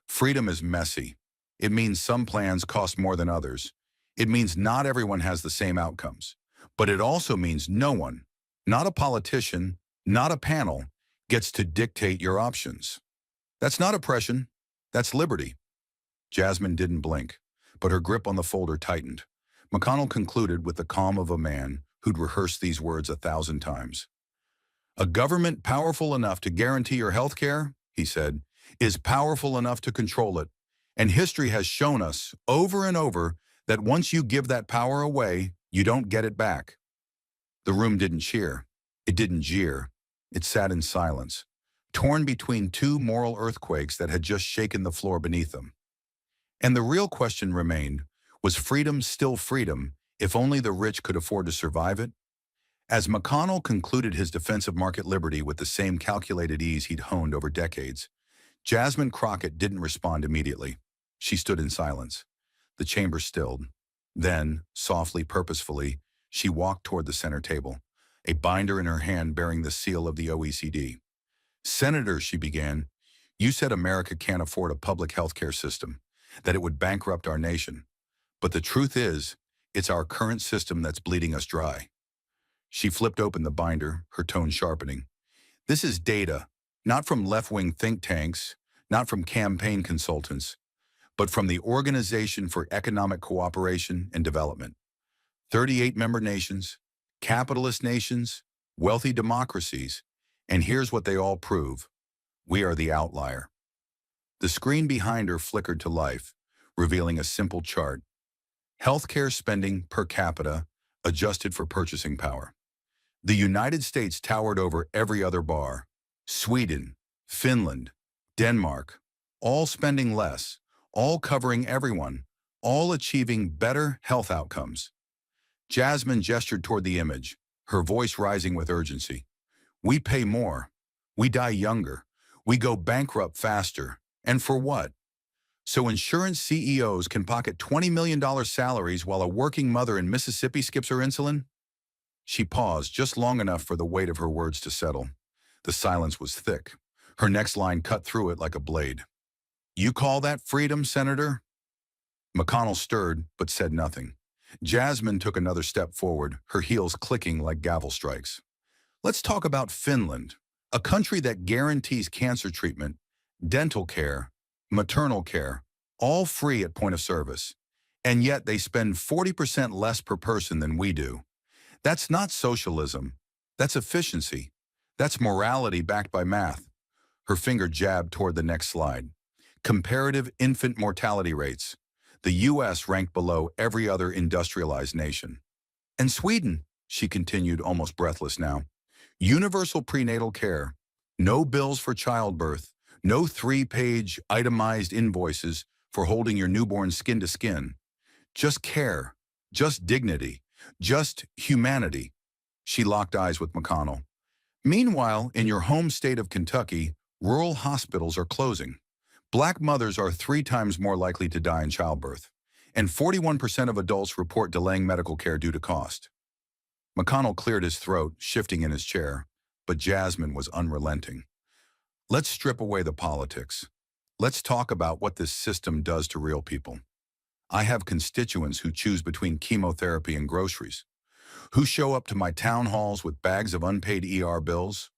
Freedom is messy. It means some plans cost more than others. It means not everyone has the same outcomes. But it also means no one, not a politician, not a panel, gets to dictate your options. That's not oppression. That's liberty. Jasmine didn't blink, but her grip on the folder tightened. McConnell concluded with the calm of a man who'd rehearsed these words 1,000 times. A government powerful enough to guarantee your health care, he said, is powerful enough to control it. And history has shown us, over and over, that once you give that power away, you don't get it back. The room didn't cheer. It didn't jeer. It sat in silence, torn between two moral earthquakes that had just shaken the floor beneath them. And the real question remained, was freedom still freedom if only the rich could afford to survive it? As McConnell concluded his defense of market liberty with the same calculated ease he'd honed over decades, Jasmine Crockett didn't respond immediately. She stood in silence. The chamber stilled. Then, softly, purposefully, she walked toward the center table, a binder in her hand bearing the seal of the OECD. Senator, she began, you said America can't afford a public health care system, that it would bankrupt our nation. But the truth is, it's our current system that's bleeding us dry. She flipped open the binder, her tone sharpening. This is data, not from left-wing think tanks, not from campaign consultants, but from the Organization for Economic Cooperation and Development. 38 member nations, capitalist nations, wealthy democracies, and here's what they all prove. We are the outlier. The screen behind her flickered to life, revealing a simple chart. Healthcare spending per capita, adjusted for purchasing power. The United States towered over every other bar. Sweden, Finland, Denmark, all spending less, all covering everyone, all achieving better health outcomes. Jasmine gestured toward the image, her voice rising with urgency. We pay more. We die younger. We go bankrupt faster. And for what? So insurance CEOs can pocket $20 million salaries while a working mother in Mississippi skips her insulin? She paused just long enough for the weight of her words to settle. The silence was thick. Her next line cut through it like a blade. You call that freedom, Senator? McConnell stirred, but said nothing. Jasmine took another step forward, her heels clicking like gavel strikes. Let's talk about Finland, a country that guarantees cancer treatment, dental care, maternal care, all free at point of service. And yet they spend 40% less per person than we do. That's not socialism. That's efficiency. That's morality backed by math. Her finger jabbed toward the next slide. Comparative infant mortality rates. The U.S. ranked below every other industrialized nation. And Sweden, she continued, almost breathless now. Universal prenatal care. No bills for childbirth. No 3-page itemized invoices for holding your newborn skin to skin. Just care. Just dignity. Just humanity. She locked eyes with McConnell. Meanwhile, in your home state of Kentucky, rural hospitals are closing. Black mothers are 3 times more likely to die in childbirth, and 41% of adults report delaying medical care due to cost. McConnell cleared his throat, shifting in his chair, but Jasmine was unrelenting. Let's strip away the politics. Let's talk about what this system does to real people. I have constituents who choose between chemotherapy and groceries, who show up to my town halls with bags of unpaid ER bills,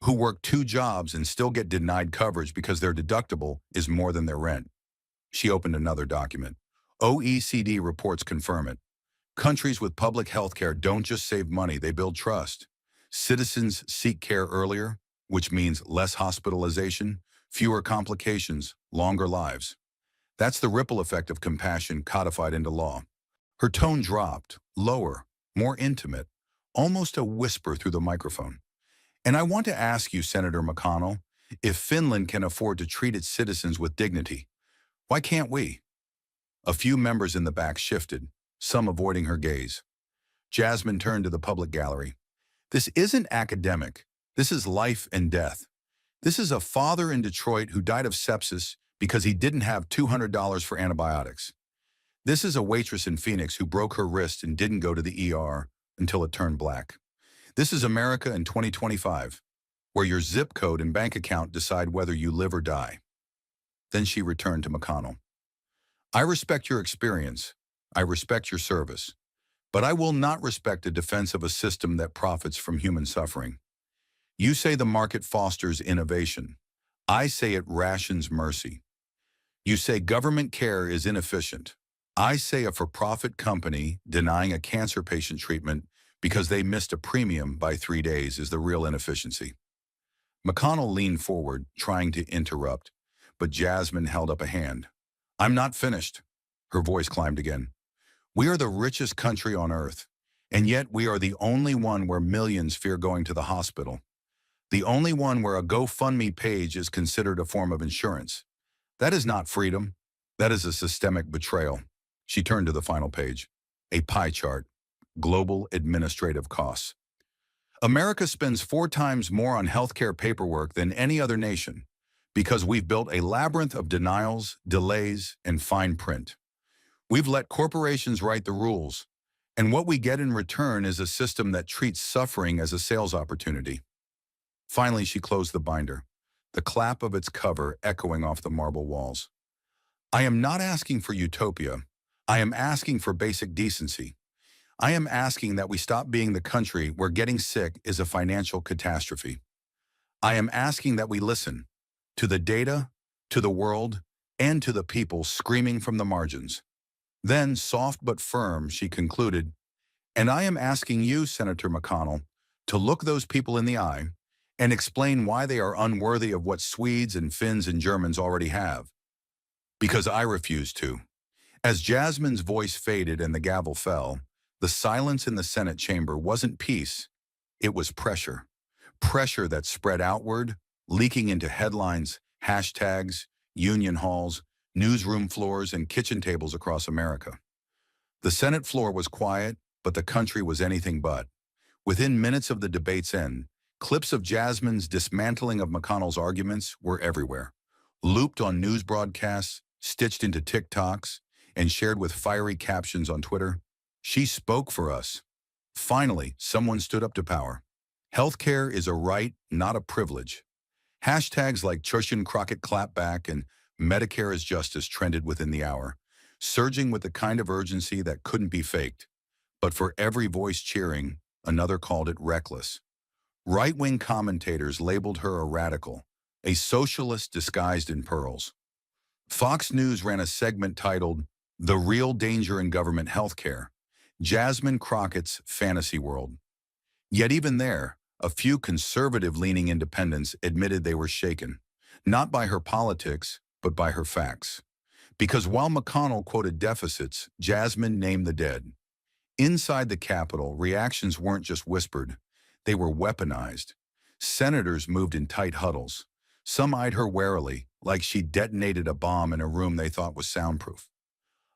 who work 2 jobs and still get denied coverage because their deductible is more than their rent. She opened another document. OECD reports confirm it. Countries with public health care don't just save money, they build trust. Citizens seek care earlier, which means less hospitalization, fewer complications, longer lives. That's the ripple effect of compassion codified into law. Her tone dropped, lower, more intimate, almost a whisper through the microphone. And I want to ask you, Senator McConnell, if Finland can afford to treat its citizens with dignity, why can't we? A few members in the back shifted, some avoiding her gaze. Jasmine turned to the public gallery. This isn't academic. This is life and death. This is a father in Detroit who died of sepsis because he didn't have $200 for antibiotics. This is a waitress in Phoenix who broke her wrist and didn't go to the ER until it turned black. This is America in 2025, where your zip code and bank account decide whether you live or die. Then she returned to McConnell. I respect your experience. I respect your service. But I will not respect a defense of a system that profits from human suffering. You say the market fosters innovation. I say it rations mercy. You say government care is inefficient. I say a for-profit company denying a cancer patient treatment because they missed a premium by 3 days is the real inefficiency. McConnell leaned forward, trying to interrupt, but Jasmine held up a hand. I'm not finished. Her voice climbed again. We are the richest country on earth, and yet we are the only one where millions fear going to the hospital. The only one where a GoFundMe page is considered a form of insurance. That is not freedom. That is a systemic betrayal. She turned to the final page. A pie chart. Global administrative costs. America spends 4 times more on healthcare paperwork than any other nation because we've built a labyrinth of denials, delays, and fine print. We've let corporations write the rules, and what we get in return is a system that treats suffering as a sales opportunity. Finally, she closed the binder, the clap of its cover echoing off the marble walls. I am not asking for utopia. I am asking for basic decency. I am asking that we stop being the country where getting sick is a financial catastrophe. I am asking that we listen to the data, to the world, and to the people screaming from the margins. Then, soft but firm, she concluded, and I am asking you, Senator McConnell, to look those people in the eye and explain why they are unworthy of what Swedes and Finns and Germans already have. Because I refuse to. As Jasmine's voice faded and the gavel fell, the silence in the Senate chamber wasn't peace, it was pressure. Pressure that spread outward, leaking into headlines, hashtags, union halls, newsroom floors, and kitchen tables across America. The Senate floor was quiet, but the country was anything but. Within minutes of the debate's end, clips of Jasmine's dismantling of McConnell's arguments were everywhere, looped on news broadcasts, stitched into TikToks, and shared with fiery captions on Twitter. She spoke for us. Finally, someone stood up to power. Healthcare is a right, not a privilege. Hashtags like Chushin Crockett clapback and Medicare is justice trended within the hour, surging with the kind of urgency that couldn't be faked. But for every voice cheering, another called it reckless. Right-wing commentators labeled her a radical, a socialist disguised in pearls. Fox News ran a segment titled, "The Real Danger in Government Healthcare, Jasmine Crockett's Fantasy World." Yet even there, a few conservative-leaning independents admitted they were shaken, not by her politics, but by her facts. Because while McConnell quoted deficits, Jasmine named the dead. Inside the Capitol, reactions weren't just whispered, they were weaponized. Senators moved in tight huddles. Some eyed her warily, like she detonated a bomb in a room they thought was soundproof.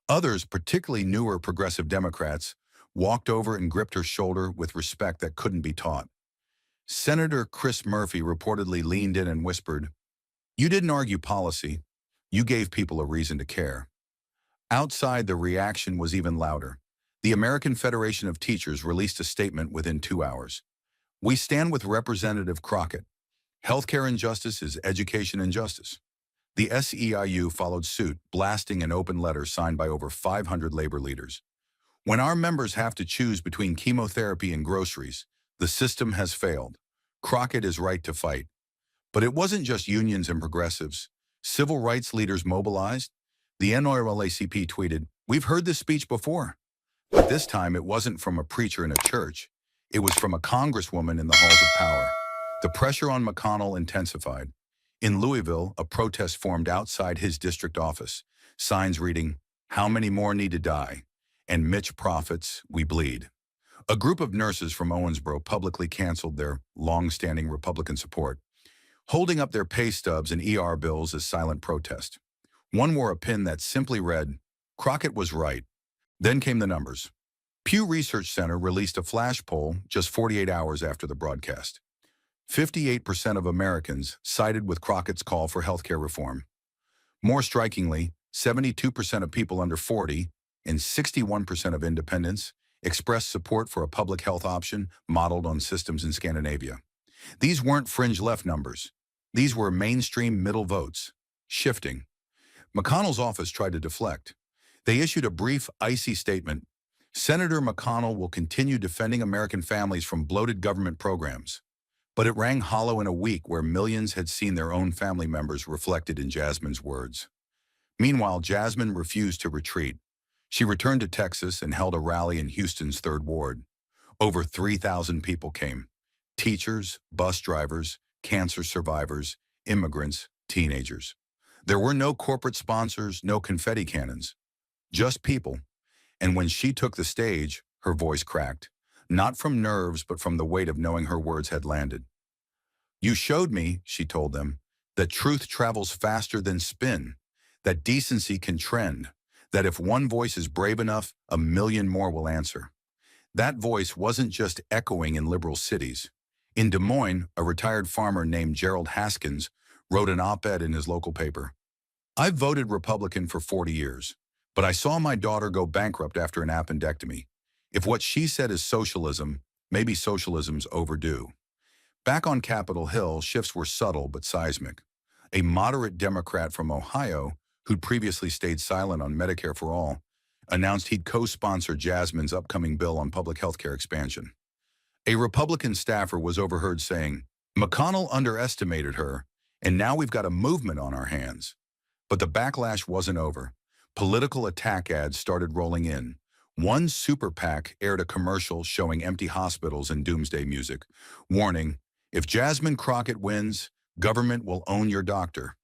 Others, particularly newer progressive Democrats, walked over and gripped her shoulder with respect that couldn't be taught. Senator Chris Murphy reportedly leaned in and whispered, "You didn't argue policy. You gave people a reason to care." Outside, the reaction was even louder. The American Federation of Teachers released a statement within 2 hours. "We stand with Representative Crockett. Healthcare injustice is education injustice." The SEIU followed suit, blasting an open letter signed by over 500 labor leaders. "When our members have to choose between chemotherapy and groceries, the system has failed. Crockett is right to fight." But it wasn't just unions and progressives. Civil rights leaders mobilized. The NRLACP tweeted, "We've heard this speech before, but this time it wasn't from a preacher in a church. It was from a congresswoman in the halls of power." The pressure on McConnell intensified. In Louisville, a protest formed outside his district office, signs reading, "How many more need to die?" and "Mitch profits, we bleed." A group of nurses from Owensboro publicly canceled their long-standing Republican support, holding up their pay stubs and ER bills as silent protest. One wore a pin that simply read, "Crockett was right." Then came the numbers. Pew Research Center released a flash poll just 48 hours after the broadcast. 58% of Americans sided with Crockett's call for healthcare reform. More strikingly, 72% of people under 40 and 61% of independents expressed support for a public health option modeled on systems in Scandinavia. These weren't fringe left numbers. These were mainstream middle votes, shifting. McConnell's office tried to deflect. They issued a brief, icy statement. "Senator McConnell will continue defending American families from bloated government programs." But it rang hollow in a week where millions had seen their own family members reflected in Jasmine's words. Meanwhile, Jasmine refused to retreat. She returned to Texas and held a rally in Houston's 3rd Ward. Over 3,000 people came. Teachers, bus drivers, cancer survivors, immigrants, teenagers. There were no corporate sponsors, no confetti cannons. Just people. And when she took the stage, her voice cracked. Not from nerves, but from the weight of knowing her words had landed. "You showed me," she told them, "that truth travels faster than spin, that decency can trend, that if one voice is brave enough, a million more will answer." That voice wasn't just echoing in liberal cities. In Des Moines, a retired farmer named Gerald Haskins wrote an op-ed in his local paper. "I've voted Republican for 40 years, but I saw my daughter go bankrupt after an appendectomy. If what she said is socialism, maybe socialism's overdue." Back on Capitol Hill, shifts were subtle but seismic. A moderate Democrat from Ohio, who'd previously stayed silent on Medicare for All, announced he'd co-sponsor Jasmine's upcoming bill on public health care expansion. A Republican staffer was overheard saying, "McConnell underestimated her, and now we've got a movement on our hands." But the backlash wasn't over. Political attack ads started rolling in. One super PAC aired a commercial showing empty hospitals and doomsday music, warning, "If Jasmine Crockett wins, government will own your doctor."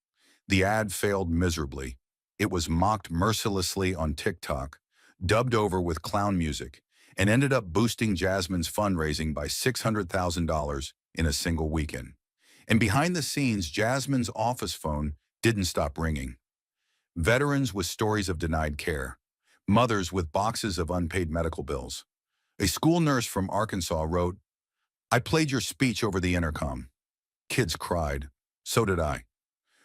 The ad failed miserably. It was mocked mercilessly on TikTok, dubbed over with clown music, and ended up boosting Jasmine's fundraising by $600,000 in a single weekend. And behind the scenes, Jasmine's office phone didn't stop ringing. Veterans with stories of denied care. Mothers with boxes of unpaid medical bills. A school nurse from Arkansas wrote, "I played your speech over the intercom." Kids cried. So did I.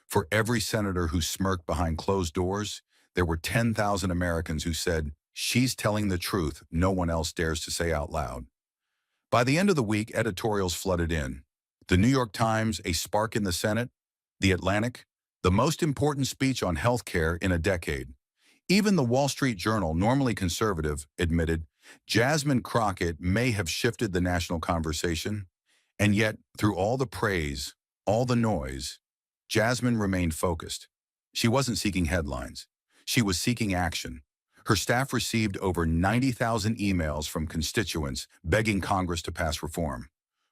For every senator who smirked behind closed doors, there were 10,000 Americans who said, "She's telling the truth no one else dares to say out loud." By the end of the week, editorials flooded in. The New York Times, "A spark in the Senate." The Atlantic, "The most important speech on health care in a decade." Even the Wall Street Journal, normally conservative, admitted Jasmine Crockett may have shifted the national conversation. And yet, through all the praise, all the noise, Jasmine remained focused. She wasn't seeking headlines. She was seeking action. Her staff received over 90,000 emails from constituents begging Congress to pass reform.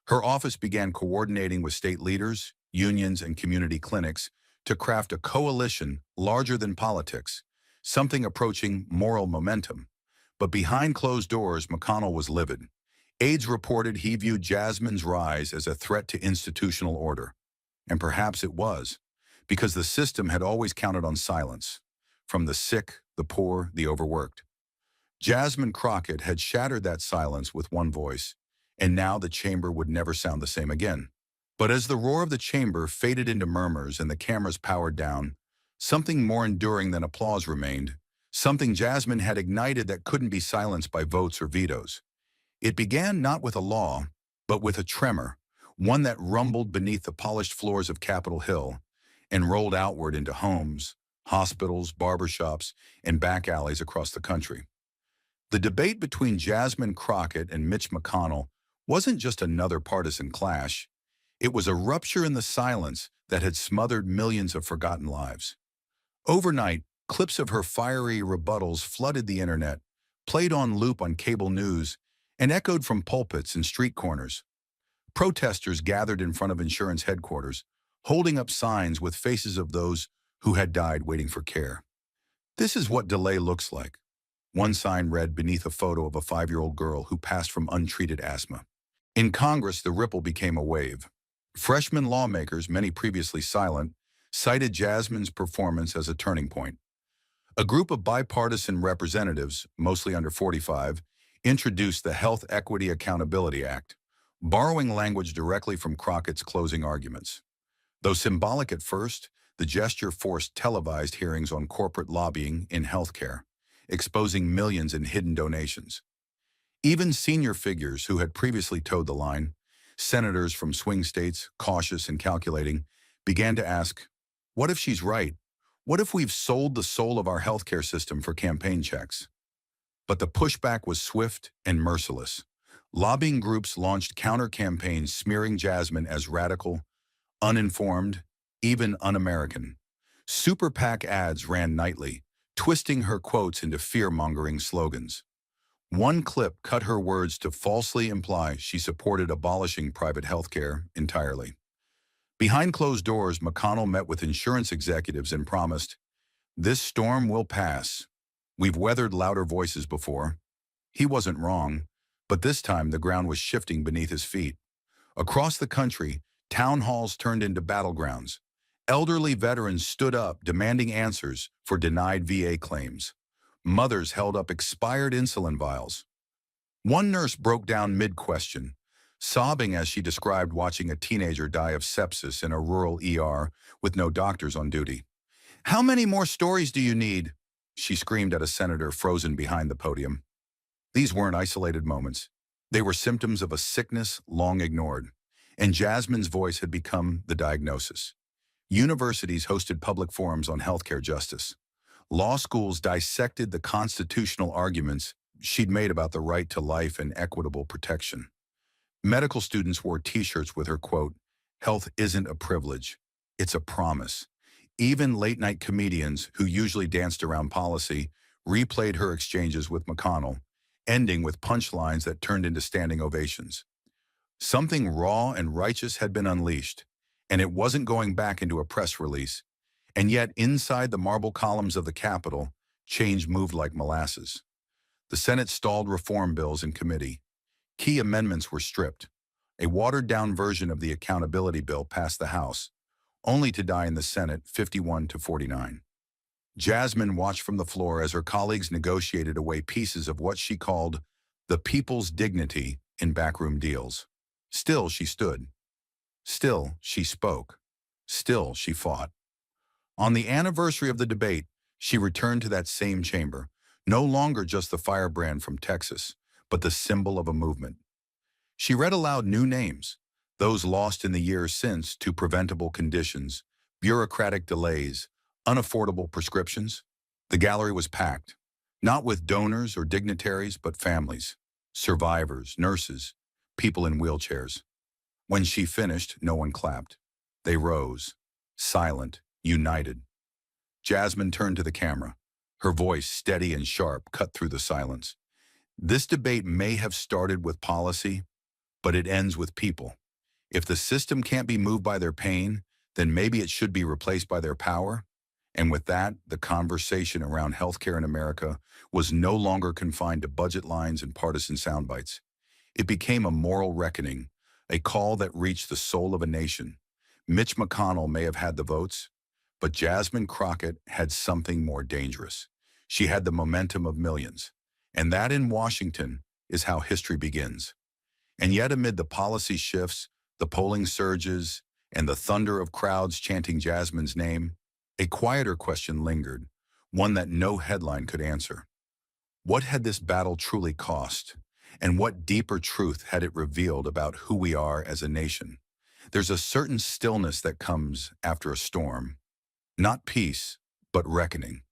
Her office began coordinating with state leaders, unions, and community clinics to craft a coalition larger than politics, something approaching moral momentum. But behind closed doors, McConnell was livid. Aides reported he viewed Jasmine's rise as a threat to institutional order. And perhaps it was, because the system had always counted on silence, from the sick, the poor, the overworked. Jasmine Crockett had shattered that silence with one voice, and now the chamber would never sound the same again. But as the roar of the chamber faded into murmurs and the cameras powered down, something more enduring than applause remained, something Jasmine had ignited that couldn't be silenced by votes or vetoes. It began not with a law, but with a tremor, one that rumbled beneath the polished floors of Capitol Hill and rolled outward into homes, hospitals, barbershops, and back alleys across the country. The debate between Jasmine Crockett and Mitch McConnell wasn't just another partisan clash. It was a rupture in the silence that had smothered millions of forgotten lives. Overnight, Clips of her fiery rebuttals flooded the internet, played on loop on cable news, and echoed from pulpits and street corners. Protesters gathered in front of insurance headquarters, holding up signs with faces of those who had died waiting for care. This is what delay looks like. One sign read beneath a photo of a 5-year-old girl who passed from untreated asthma. In Congress, the ripple became a wave. Freshman lawmakers, many previously silent, cited Jasmine's performance as a turning point. A group of bipartisan representatives, mostly under 45, introduced the Health Equity Accountability Act, borrowing language directly from Crockett's closing arguments. Though symbolic at first, the gesture forced televised hearings on corporate lobbying in healthcare, exposing millions in hidden donations. Even senior figures who had previously towed the line, senators from swing states, cautious and calculating, began to ask, what if she's right? What if we've sold the soul of our healthcare system for campaign checks? But the pushback was swift and merciless. Lobbying groups launched counter-campaigns smearing Jasmine as radical, uninformed, even un-American. Super PAC ads ran nightly, twisting her quotes into fear-mongering slogans. One clip cut her words to falsely imply she supported abolishing private health care entirely. Behind closed doors, McConnell met with insurance executives and promised, "This storm will pass. We've weathered louder voices before." He wasn't wrong, but this time the ground was shifting beneath his feet. Across the country, town halls turned into battlegrounds. Elderly veterans stood up, demanding answers for denied VA claims. Mothers held up expired insulin vials. One nurse broke down mid-question, sobbing as she described watching a teenager die of sepsis in a rural ER with no doctors on duty. "How many more stories do you need?" she screamed at a senator frozen behind the podium. These weren't isolated moments. They were symptoms of a sickness long ignored, and Jasmine's voice had become the diagnosis. Universities hosted public forums on healthcare justice. Law schools dissected the constitutional arguments she'd made about the right to life and equitable protection. Medical students wore T-shirts with her quote, "Health isn't a privilege, it's a promise." Even late-night comedians, who usually danced around policy, replayed her exchanges with McConnell, ending with punchlines that turned into standing ovations. Something raw and righteous had been unleashed, and it wasn't going back into a press release. And yet, inside the marble columns of the Capitol, change moved like molasses. The Senate stalled reform bills in committee. Key amendments were stripped. A watered-down version of the accountability bill passed the House, only to die in the Senate 51-49. Jasmine watched from the floor as her colleagues negotiated away pieces of what she called the people's dignity in backroom deals. Still, she stood. Still, she spoke. Still, she fought. On the anniversary of the debate, she returned to that same chamber, no longer just the firebrand from Texas, but the symbol of a movement. She read aloud new names, those lost in the years since to preventable conditions, bureaucratic delays, unaffordable prescriptions. The gallery was packed, not with donors or dignitaries, but families, survivors, nurses, people in wheelchairs. When she finished, no one clapped. They rose, silent, united. Jasmine turned to the camera. Her voice, steady and sharp, cut through the silence. "This debate may have started with policy, but it ends with people. If the system can't be moved by their pain, then maybe it should be replaced by their power." And with that, the conversation around healthcare in America was no longer confined to budget lines and partisan soundbites. It became a moral reckoning, a call that reached the soul of a nation. Mitch McConnell may have had the votes, but Jasmine Crockett had something more dangerous. She had the momentum of millions. And that in Washington is how history begins. And yet amid the policy shifts, the polling surges, and the thunder of crowds chanting Jasmine's name, a quieter question lingered, one that no headline could answer. What had this battle truly cost? And what deeper truth had it revealed about who we are as a nation? There's a certain stillness that comes after a storm. Not peace, but reckoning.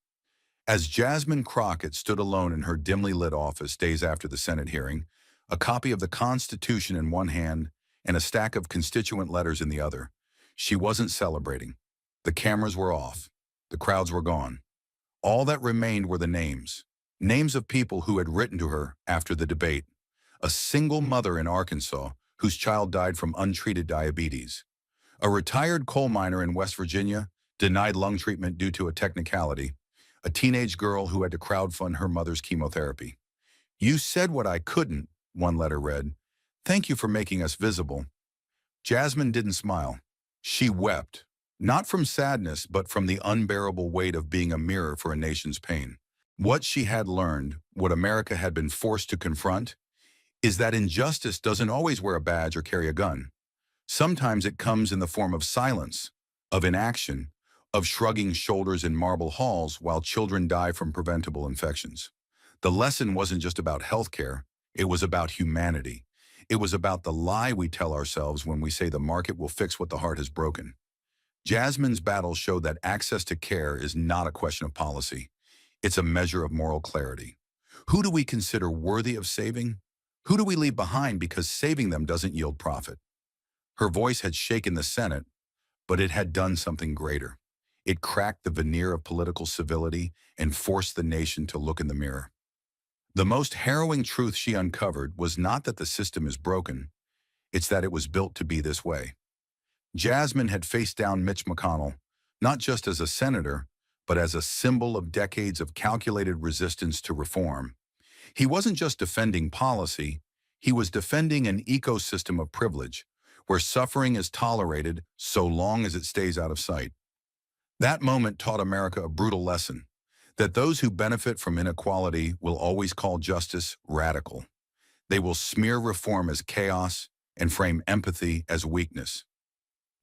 As Jasmine Crockett stood alone in her dimly lit office days after the Senate hearing, a copy of the Constitution in one hand and a stack of constituent letters in the other, she wasn't celebrating. The cameras were off. The crowds were gone. All that remained were the names. Names of people who had written to her after the debate. A single mother in Arkansas whose child died from untreated diabetes. A retired coal miner in West Virginia denied lung treatment due to a technicality. A teenage girl who had to crowdfund her mother's chemotherapy. "You said what I couldn't," one letter read. "Thank you for making us visible." Jasmine didn't smile. She wept, not from sadness, but from the unbearable weight of being a mirror for a nation's pain. What she had learned, what America had been forced to confront, is that injustice doesn't always wear a badge or carry a gun. Sometimes it comes in the form of silence, of inaction, of shrugging shoulders in marble halls while children die from preventable infections. The lesson wasn't just about healthcare, it was about humanity. It was about the lie we tell ourselves when we say the market will fix what the heart has broken. Jasmine's battle showed that access to care is not a question of policy. It's a measure of moral clarity. Who do we consider worthy of saving? Who do we leave behind because saving them doesn't yield profit? Her voice had shaken the Senate, but it had done something greater. It cracked the veneer of political civility and forced the nation to look in the mirror. The most harrowing truth she uncovered was not that the system is broken, it's that it was built to be this way. Jasmine had faced down Mitch McConnell, not just as a senator, but as a symbol of decades of calculated resistance to reform. He wasn't just defending policy, he was defending an ecosystem of privilege, where suffering is tolerated so long as it stays out of sight. That moment taught America a brutal lesson, that those who benefit from inequality will always call justice radical. They will smear reform as chaos and frame empathy as weakness.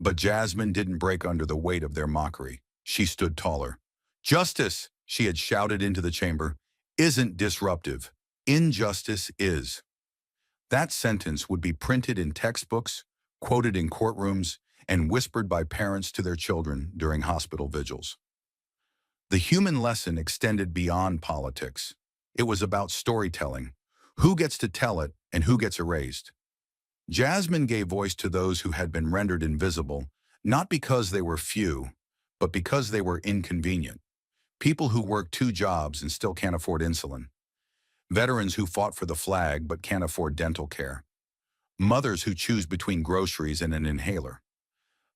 But Jasmine didn't break under the weight of their mockery. She stood taller. "Justice," she had shouted into the chamber, "isn't disruptive. Injustice is." That sentence would be printed in textbooks, quoted in courtrooms, and whispered by parents to their children during hospital vigils. The human lesson extended beyond politics. It was about storytelling. Who gets to tell it and who gets erased? Jasmine gave voice to those who had been rendered invisible, not because they were few, but because they were inconvenient. People who work 2 jobs and still can't afford insulin. Veterans who fought for the flag but can't afford dental care. Mothers who choose between groceries and an inhaler.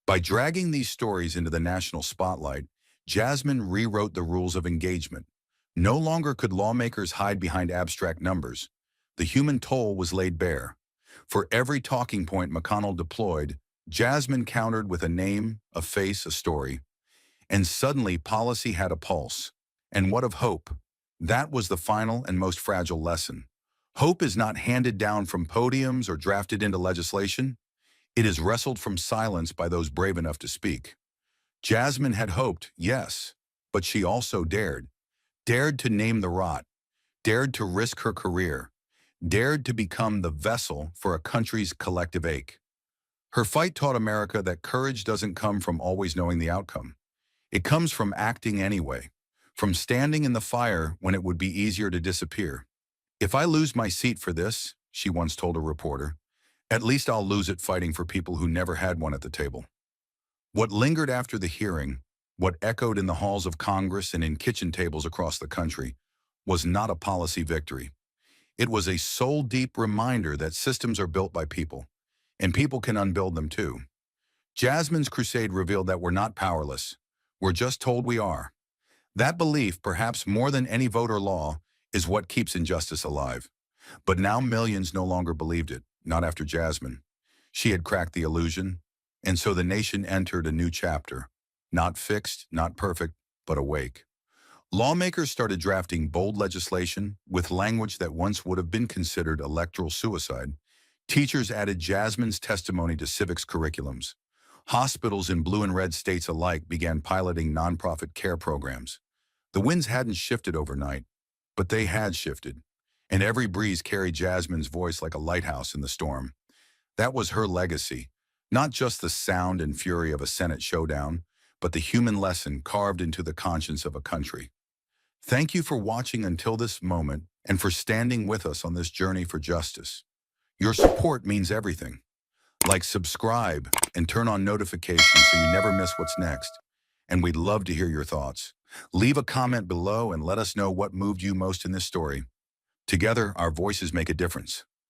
By dragging these stories into the national spotlight, Jasmine rewrote the rules of engagement. No longer could lawmakers hide behind abstract numbers. The human toll was laid bare. For every talking point McConnell deployed, Jasmine countered with a name, a face, a story. And suddenly policy had a pulse. And what of hope? That was the final and most fragile lesson. Hope is not handed down from podiums or drafted into legislation. It is wrestled from silence by those brave enough to speak. Jasmine had hoped, yes, but she also dared. Dared to name the rot. Dared to risk her career. Dared to become the vessel for a country's collective ache. Her fight taught America that courage doesn't come from always knowing the outcome. It comes from acting anyway, from standing in the fire when it would be easier to disappear. "If I lose my seat for this," she once told a reporter, "at least I'll lose it fighting for people who never had one at the table." What lingered after the hearing, what echoed in the halls of Congress and in kitchen tables across the country, was not a policy victory. It was a soul-deep reminder that systems are built by people, and people can unbuild them too. Jasmine's crusade revealed that we're not powerless. We're just told we are. That belief, perhaps more than any vote or law, is what keeps injustice alive. But now millions no longer believed it, not after Jasmine. She had cracked the illusion, and so the nation entered a new chapter. Not fixed, not perfect, but awake. Lawmakers started drafting bold legislation with language that once would have been considered electoral suicide. Teachers added Jasmine's testimony to civics curriculums. Hospitals in blue and red states alike began piloting nonprofit care programs. The winds hadn't shifted overnight, but they had shifted, and every breeze carried Jasmine's voice like a lighthouse in the storm. That was her legacy, not just the sound and fury of a Senate showdown, but the human lesson carved into the conscience of a country. Thank you for watching until this moment and for standing with us on this journey for justice. Your support means everything. Like, subscribe, and turn on notifications so you never miss what's next. And we'd love to hear your thoughts. Leave a comment below and let us know what moved you most in this story. Together, our voices make a difference.